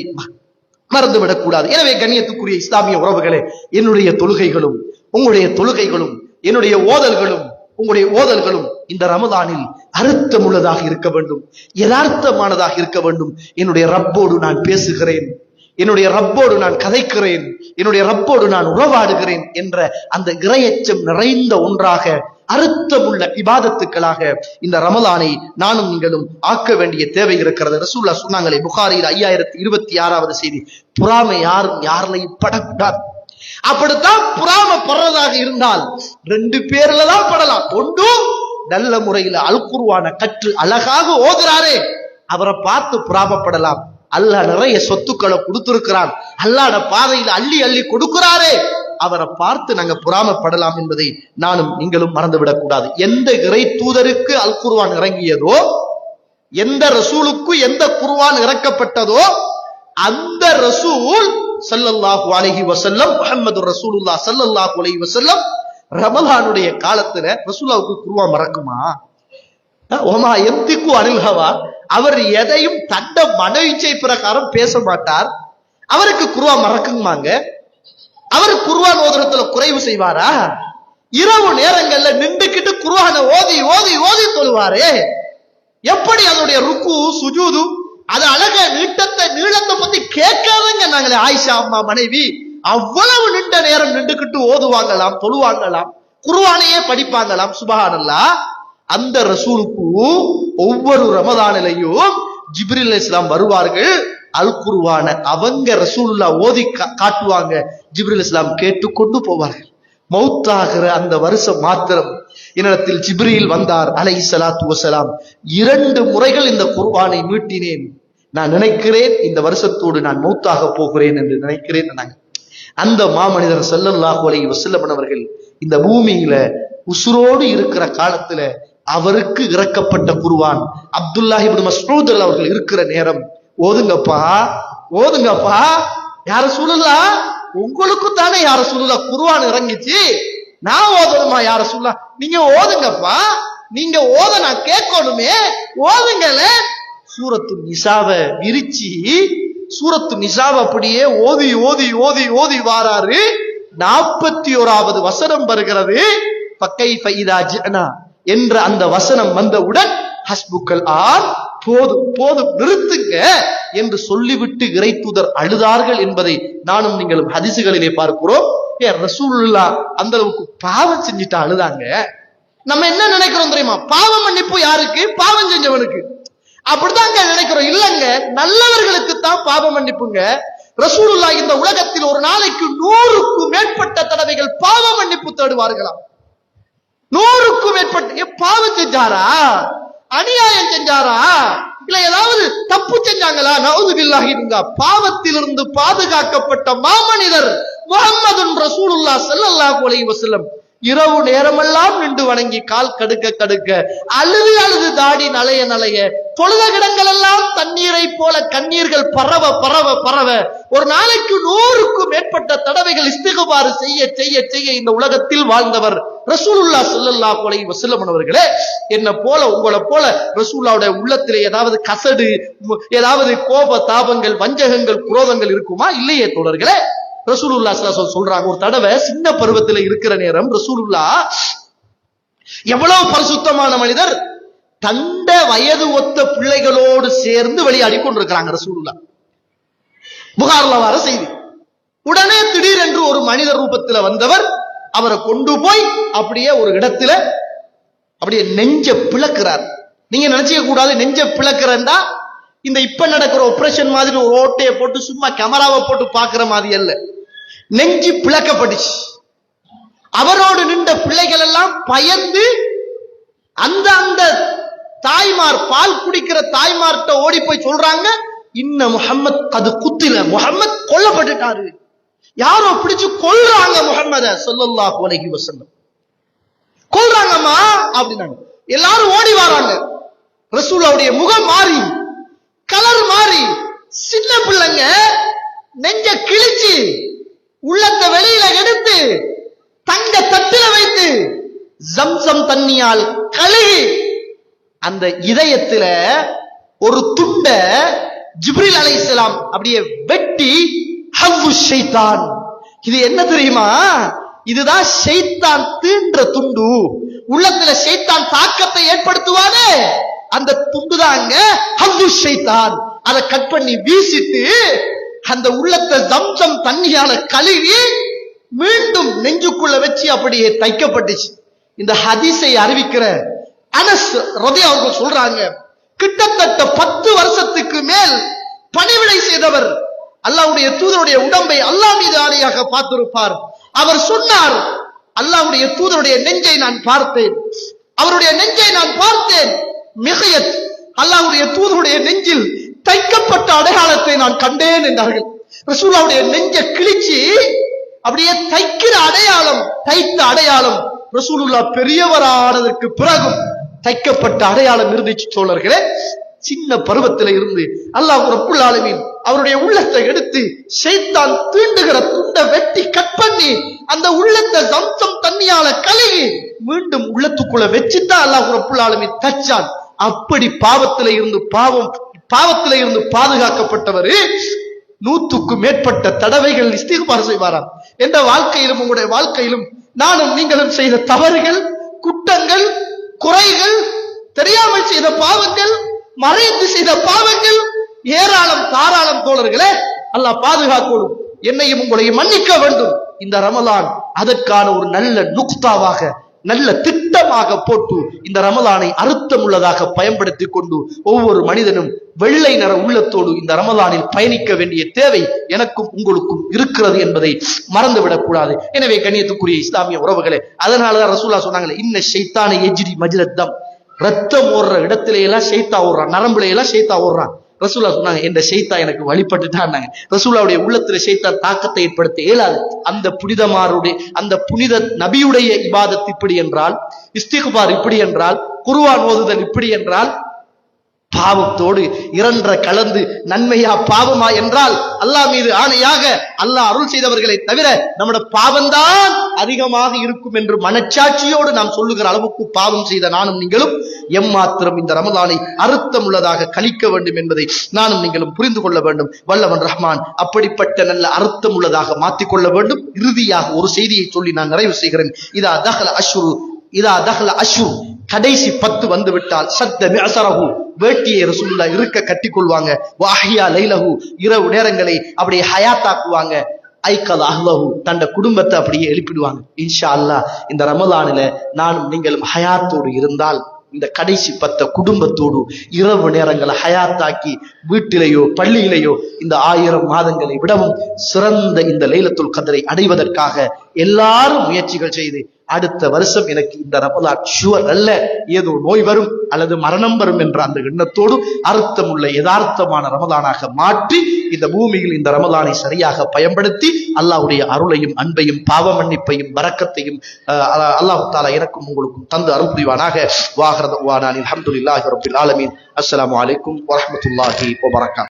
மறந்துவிடக் கூடாது. எனவே கண்ணியத்துக்குரிய இஸ்லாமிய உறவுகளே, என்னுடைய தொழுகைகளும் உங்களுடைய தொழுகைகளும், என்னுடைய ஓதல்களும் உங்களுடைய ஓதல்களும் இந்த ரமதானில் அர்த்தமுள்ளதாக இருக்க வேண்டும், யதார்த்தமானதாக இருக்க வேண்டும். என்னுடைய ரப்போடு நான் பேசுகிறேன், என்னுடைய ரப்போடு நான் கதைக்கிறேன், என்னுடைய ரப்போடு நான் உறவாடுகிறேன் என்ற அந்த இறையச்சம் நிறைந்த ஒன்றாக, அர்த்தமுள்ள இபாதத்துக்களாக இந்த ரமலானை நானும் நீங்களும் ஆக்க வேண்டிய தேவை இருக்கிறது. ரசூலுல்லாஹ் சொன்னாங்களே, புகாரியில் 5026வது செய்தி, பொறாமை யாரும் யாரையும் படக்கூடாது. அப்படித்தான் பொறாமை படுறதாக இருந்தால் 2 பேர்ல தான் படலாம். ஒன்று, நல்ல முறையில் அல் குர்ஆனை கற்று அழகாக ஓதுறாரே, அவரை பார்த்து பொறாமப்படலாம். அல்லாஹ் நிறைய சொத்துக்களை கொடுத்திருக்கிறான், அல்லாஹ்வுடைய பாதையில் அள்ளி அள்ளி கொடுக்கிறாரே, அவரை பார்த்து நாங்க பொறாமப்படலாம் என்பதை நானும் நீங்களும் மறந்துவிடக் கூடாது. எந்த இறை தூதருக்கு அல் குர்ஆன் இறங்கியதோ, எந்த ரசூலுக்கு எந்த குர்ஆன் இறக்கப்பட்டதோ, அந்த ரசூல் ஸல்லல்லாஹு அலைஹி வஸல்லம் முஹம்மதுர் ரசூலுல்லாஹ் ஸல்லல்லாஹு அலைஹி வஸல்லம் ரமலானுடைய காலத்துல ரசூலுல்லாஹ்வுக்கு குர்ஆன் மறக்குமா? ஒமா யந்திகு அனில் ஹவா, அவர் எதையும் தண்ட மன இச்சை பிரகாரம் பேச மாட்டார். அவருக்கு குர்ஆன் மறக்குமாங்க? அவர் குர்ஆன் ஓதுறதுல குறைவு செய்வாரா? இரவு நேரங்கள்ல நின்றுக்கிட்டு குர்ஆனை ஓதி ஓதி ஓதி தொழுவாரே. எப்படி அதனுடைய ருக்கு சுஜூது அது அழக நீளத்தை பத்தி கேட்காதங்க நாங்களே. ஆயிஷா அம்மா மனைவி அவ்வளவு நீண்ட நேரம் நின்றுக்கிட்டு ஓதுவாங்களாம், தொழுவாங்களாம், குர்ஆனையே படிப்பாங்களாம். சுப்ஹானல்லாஹ். அந்த ரசூலுக்கு ஒவ்வொரு ரமதானிலையும் ஜிப்ரீல் அலைஹிஸ்ஸலாம் வருவார்கள். அல் குர்ஆனை அவங்க ரசூலுல்லாஹ் ஓதி காட்டுவாங்க. ஜிப்ரீல் அலைஹிஸ்ஸலாம் கேட்டுக்கொண்டு போவார்கள். மௌத்தாகிற அந்த வருஷம் மாத்திரம் என்னிடத்தில் ஜிப்ரீல் வந்தார் அலைஹிஸ்ஸலாத்து வஸலாம். 2 முறைகள் இந்த குர்ஆனை மீட்டினேன். நான் நினைக்கிறேன் இந்த வருஷத்தோடு நான் மௌத்தாக போகிறேன் என்று நினைக்கிறேன். அந்த மாமனிதர் ஸல்லல்லாஹு அலைஹி வஸல்லம் அவர்கள் இந்த பூமியில உசுரோடு இருக்கிற காலத்துல அவருக்கு இறக்கப்பட்ட குர்ஆன் அப்துல்லாஹ் இப்னு மஸ்ஊத் அவர்கள் இருக்கிற நேரம் ஓதுங்கப்பா ஓதுங்கப்பா. யா ரசூலுல்லாஹ், உங்களுக்கு தானே யா ரசூலுல்லாஹ் குர்ஆன் இறங்கிச்சு, நான் ஓதணுமா யா ரசூலுல்லாஹ்? நீங்க ஓதுங்கப்பா, நீங்க ஓத நான் கேட்கணுமே, ஓதுங்கல. சூரத்து நிசாவை விரிச்சி சூரத்து நிசாவை அப்படியே ஓதி ஓதி ஓதி ஓதி வாராரு. 41வது வசனம் வருகிறது. ஃபகைஃப இதா ஜிஅனா என்ற அந்த வசனம் வந்தவுடன் ஹஸ்புக்கல் ஆன், போதும் போதும் நிறுத்துங்க என்று சொல்லிவிட்டு இறை தூதர் அழுதார்கள் என்பதை நானும் நீங்களும் ஹதீசுகளிலே பார்க்கிறோம். ரசூலுல்லாஹ் அந்த அளவுக்கு பாவம் செஞ்சுட்டு அழுதாங்க. நம்ம என்ன நினைக்கிறோம் தெரியுமா? பாவம் மன்னிப்பு யாருக்கு? பாவம் செஞ்சவனுக்கு. அப்படிதாங்க நினைக்கிறோம். இல்லங்க, நல்லவர்களுக்கு தான் பாவ மன்னிப்புங்க. ரசூலுல்லாஹ் இந்த உலகத்தில் ஒரு நாளைக்கு 100க்கும் மேற்பட்ட தடவைகள் பாவ மன்னிப்பு தேடுவார்களாம். 100க்கும் மேற்பட்ட. பாவம் செஞ்சாரா? அநியாயம் செஞ்சாரா? இல்ல ஏதாவது தப்பு செஞ்சாங்களா? நவுது பில்லாஹி. பாவத்திலிருந்து பாதுகாக்கப்பட்ட மாமனிதர் முஹம்மதுன் ரசூலுல்லாஹ் ஸல்லல்லாஹு அலைஹி வஸல்லம் இரவு நேரமெல்லாம் நின்று வணங்கி கால் கடுக்க கடுக்க அழுது அழுது தாடி நலைய நலைய தொழுத கிடங்கள் எல்லாம் தண்ணீரை போல கண்ணீர்கள் பரவ பரவ பரவ ஒரு நாளைக்கு 100க்கும் மேற்பட்ட தடவைகள் இஸ்திக்பார் செய்ய செய்ய செய்ய இந்த உலகத்தில் வாழ்ந்தவர் ரசூலுல்லாஹ் ஸல்லல்லாஹு அலைஹி வஸல்லம் அவர்களே. என்ன போல உங்களை போல ரசூலுல்லாஹ்வுடைய உள்ளத்திலே ஏதாவது கசடு, ஏதாவது கோப தாபங்கள், வஞ்சகங்கள், குரோதங்கள் இருக்குமா? இல்லையே தோழர்களே. ரசூலுல்லாஹ் ஸல்லல்லாஹு அலைஹி வஸல்லம் சொல்றாங்க, ஒரு தடவை சின்ன பருவத்தில் இருக்கிற நேரம் ரசூலுல்லாஹ் எவ்வளவு பரிசுத்தமான மனிதர், தண்ட வயது ஒத்த பிள்ளைகளோடு சேர்ந்து விளையாடி கொண்டிருக்கிறாங்க ரசூலுல்லாஹ். புகார்ல வர செய்தி. உடனே திடீரென்று ஒரு மனிதர் ரூபத்துல வந்தவர் அவரை கொண்டு போய் அப்படியே ஒரு இடத்துல அப்படியே நெஞ்ச பிளக்கிறார். நீங்க நினைச்சிக்க கூடாது, நெஞ்ச பிளக்கிறா இந்த இப்ப நடக்கிற ஆபரேஷன் மாதிரி ஒரு ஓட்டையை போட்டு சும்மா கேமராவை போட்டு பாக்குற மாதிரி அல்ல. நெஞ்சு பிளக்கப்பட்டுச்சு. அவரோடு நின்ற பிள்ளைகள் எல்லாம் பயந்து அந்த அந்த தாய்மார், பால் குடிக்கிற தாய்மார்கிட்ட ஓடி போய் சொல்றாங்க, இன்ன முஹம்மத் அது குத்தில, முஹம்மத் கொல்லப்பட்டுட்டாரு, யாரோ பிடிச்சு கொல்றாங்க முஹம்மத ஸல்லல்லாஹு அலைஹி வஸல்லம், கொல்றாங்கம்மா அப்படின்னாங்க. எல்லாரும் ஓடி வராங்க. ரசூலுல்லாஹ்வுடைய முகம் மாறி, கலர் மாறி, சின்ன பிள்ளைங்க நெஞ்ச கிழிச்சு உள்ளத்தை வெளியில எடுத்து தங்க தட்டில வைத்து ஜம்சம் தண்ணியால் கழுகி அந்த இதயத்துல ஒரு துண்ட ஜிப்ரீல் அலைஹிஸ்ஸலாம் அப்படியே வெட்டி ஹவ்வு ஷைத்தான். இது என்ன தெரியுமா? இதுதான் ஷைத்தான் தீன்ற துண்டு. உள்ளத்துல ஷைத்தான் தாக்கத்தை ஏற்படுத்துவானே அந்த துண்டு தாங்க ஹவ்வு ஷைத்தான். அதை கட் பண்ணி வீசிட்டு அந்த உள்ளத்தை ஜம்சம் தண்ணியால கழுவி மீண்டும் நெஞ்சுக்குள்ள வச்சு அப்படியே தைக்கப்பட்டுச்சு. இந்த ஹதீஸை அறிவிக்கிற அனஸ் ரலியல்லாஹு அவர்கள் சொல்றாங்க, கிட்டத்தட்ட 10 வருஷத்துக்கு மேல் பணிவிடை செய்தவர் அல்லாஹ்வுடைய தூதருடைய உடம்பை அல்லாஹ் மீது ஆணையாக பார்த்திருப்பார். அவர் சொன்னார், அல்லாஹ்வுடைய தூதருடைய நெஞ்சை நான் பார்த்தேன், அவருடைய நெஞ்சை நான் பார்த்தேன். மிகையத், அல்லாஹ்வுடைய தூதருடைய நெஞ்சில் தைக்கப்பட்ட அடையாளத்தை நான் கண்டேன் என்றார்கள். ரசூலுல்லாஹ்வுடைய நெஞ்ச கிழிச்சி அப்படியே தைக்கிற அடையாளம், தைத்த அடையாளம் ரசூலுல்லாஹ் பெரியவரானதற்கு பிறகும் தைக்கப்பட்ட அடையாளம் இருந்துச்சு தோழர்களே. சின்ன பருவத்தில இருந்து அல்லாஹ் ரப்புல் ஆலமீன் அவருடைய உள்ளத்தை எடுத்து ஷைத்தான் தீண்டுகிற துண்டை வெட்டி கட் பண்ணி அந்த உள்ளத்தை ஜம்சம் தண்ணியால கழுவி மீண்டும் உள்ளத்துக்குள்ள வச்சுதான் அல்லாஹ் ரப்புல் ஆலமீன் தச்சான். அப்படி பாவத்தில இருந்து பாதுகாக்கப்பட்டவர் 100க்கும் மேற்பட்ட தடவைகள் இஸ்திக்பார் செய்வாராம். என்ற வாழ்க்கையிலும் உங்களுடைய வாழ்க்கையிலும் நானும் நீங்களும் செய்த தவறுகள், குற்றங்கள், குறைகள், தெரியாமல் செய்த பாவங்கள், மறைத்து செய்த பாவங்கள் ஏராளம் தாராளம் தோழர்களே. அல்லாஹ் பாதுகாக்கணும். என்னையும் உங்களையும் மன்னிக்க வேண்டும். இந்த ரமலான் அதற்கான ஒரு நல்ல நுக்தாவாக, நல்ல திட்டமாக போட்டு இந்த ரமலானை அர்த்தம் உள்ளதாக பயன்படுத்தி கொண்டு ஒவ்வொரு மனிதனும் வெள்ளை நிற உள்ளத்தோடு இந்த ரமலானில் பயணிக்க வேண்டிய தேவை எனக்கும் உங்களுக்கும் இருக்கிறது என்பதை மறந்துவிடக் கூடாது. எனவே கண்ணியத்துக்குரிய இஸ்லாமிய உறவுகளே, அதனாலதான் ரசூலுல்லாஹ் சொன்னாங்களே, இன்ன ஷைத்தான எஜ்ரி மஜ்ரத்தம், ரத்தம் ஓடுற இடத்துல எல்லாம் ஷைத்தா ஓடுறான், நரம்புல எல்லாம் ஷைத்தா ஓடுறான். ரசூலுல்லாஹ் சொன்னாங்க, இந்த ஷைத்தா எனக்கு வழிபட்டுட்டான். ரசூலுல்லாஹ்வுடைய உள்ளத்துல ஷைத்தான் தாக்கத்தை ஏற்படுத்த இயலாது. அந்த புனித நபியுடைய இபாதத் இப்படி என்றால், இஸ்திக்பார் இப்படி என்றால், குர்ஆன் ஓதுதல் இப்படி என்றால், பாவத்தோடு இரண்டரை கலந்து நன்மையா பாவமா என்றால் அல்லாஹ் மீது ஆணையாக அல்லாஹ் அருள் செய்தவர்களை தவிர நம்முடைய பாவம்தான் அதிகமாக இருக்கும் என்று மனச்சாட்சியோடு நாம் சொல்லுகிற அளவுக்கு பாவம் செய்த நானும் நீங்களும் எம்மாத்திரம் இந்த ரமலானை அர்த்தம் உள்ளதாக கழிக்க வேண்டும் என்பதை நானும் நீங்களும் புரிந்து கொள்ள வேண்டும். வல்லவன் ரஹ்மான் அப்படிப்பட்ட நல்ல அர்த்தம் உள்ளதாக மாற்றிக்கொள்ள வேண்டும். இறுதியாக ஒரு செய்தியை சொல்லி நான் நிறைவு செய்கிறேன். இதா தஹல அஷ்ரு, கடைசி 10 வந்து விட்டால் சத்த மிஅஸரஹு, வேட்டியை ரசூலுல்லாஹ் இருக்க கட்டிக்கொள்வாங்க. வஹியா லைலஹு, இரவு நேரங்களை அப்படியே ஹயாத்தாக்குவாங்க. ஐகல் அஹ்லஹு, தன்னுடைய குடும்பத்தை அப்படியே எழுப்பிடுவாங்க. இன்ஷா அல்லாஹ் இந்த ரமலானில நானும் நீங்களும் ஹயாத்தோடு இருந்தால் இந்த கடைசி 10 குடும்பத்தோடு இரவு நேரங்களை ஹயாத்தாக்கி வீட்டிலேயோ பள்ளியிலேயோ இந்த 1000 மாதங்களை விடவும் சிறந்த இந்த லைலத்துல் கத்ரை அடைவதற்காக எல்லாரும் முயற்சிகள் செய்து அடுத்த வருஷம் எனக்கு இந்த ரமலான் ஷுவர் அல்ல, ஏதோ நோய் வரும் அல்லது மரணம் வரும் என்ற அந்த எண்ணத்தோடு அர்த்தமுள்ள யதார்த்தமான ரமலானாக மாற்றி இந்த பூமியில் இந்த ரமலானை சரியாக பயன்படுத்தி அல்லாஹ்வுடைய அருளையும் அன்பையும் பாவ மன்னிப்பையும் பரக்கத்தையும் அல்லாஹ் தஆலா எனக்கும் உங்களுக்கும் தந்து அருள் புரிவானாக. வாஹிர தஅவானா அல்ஹம்துலில்லாஹி ரப்பில் ஆலமீன். அஸ்ஸலாமு அலைக்கும் வரஹ்மத்துல்லாஹி வபரகாத்துஹு.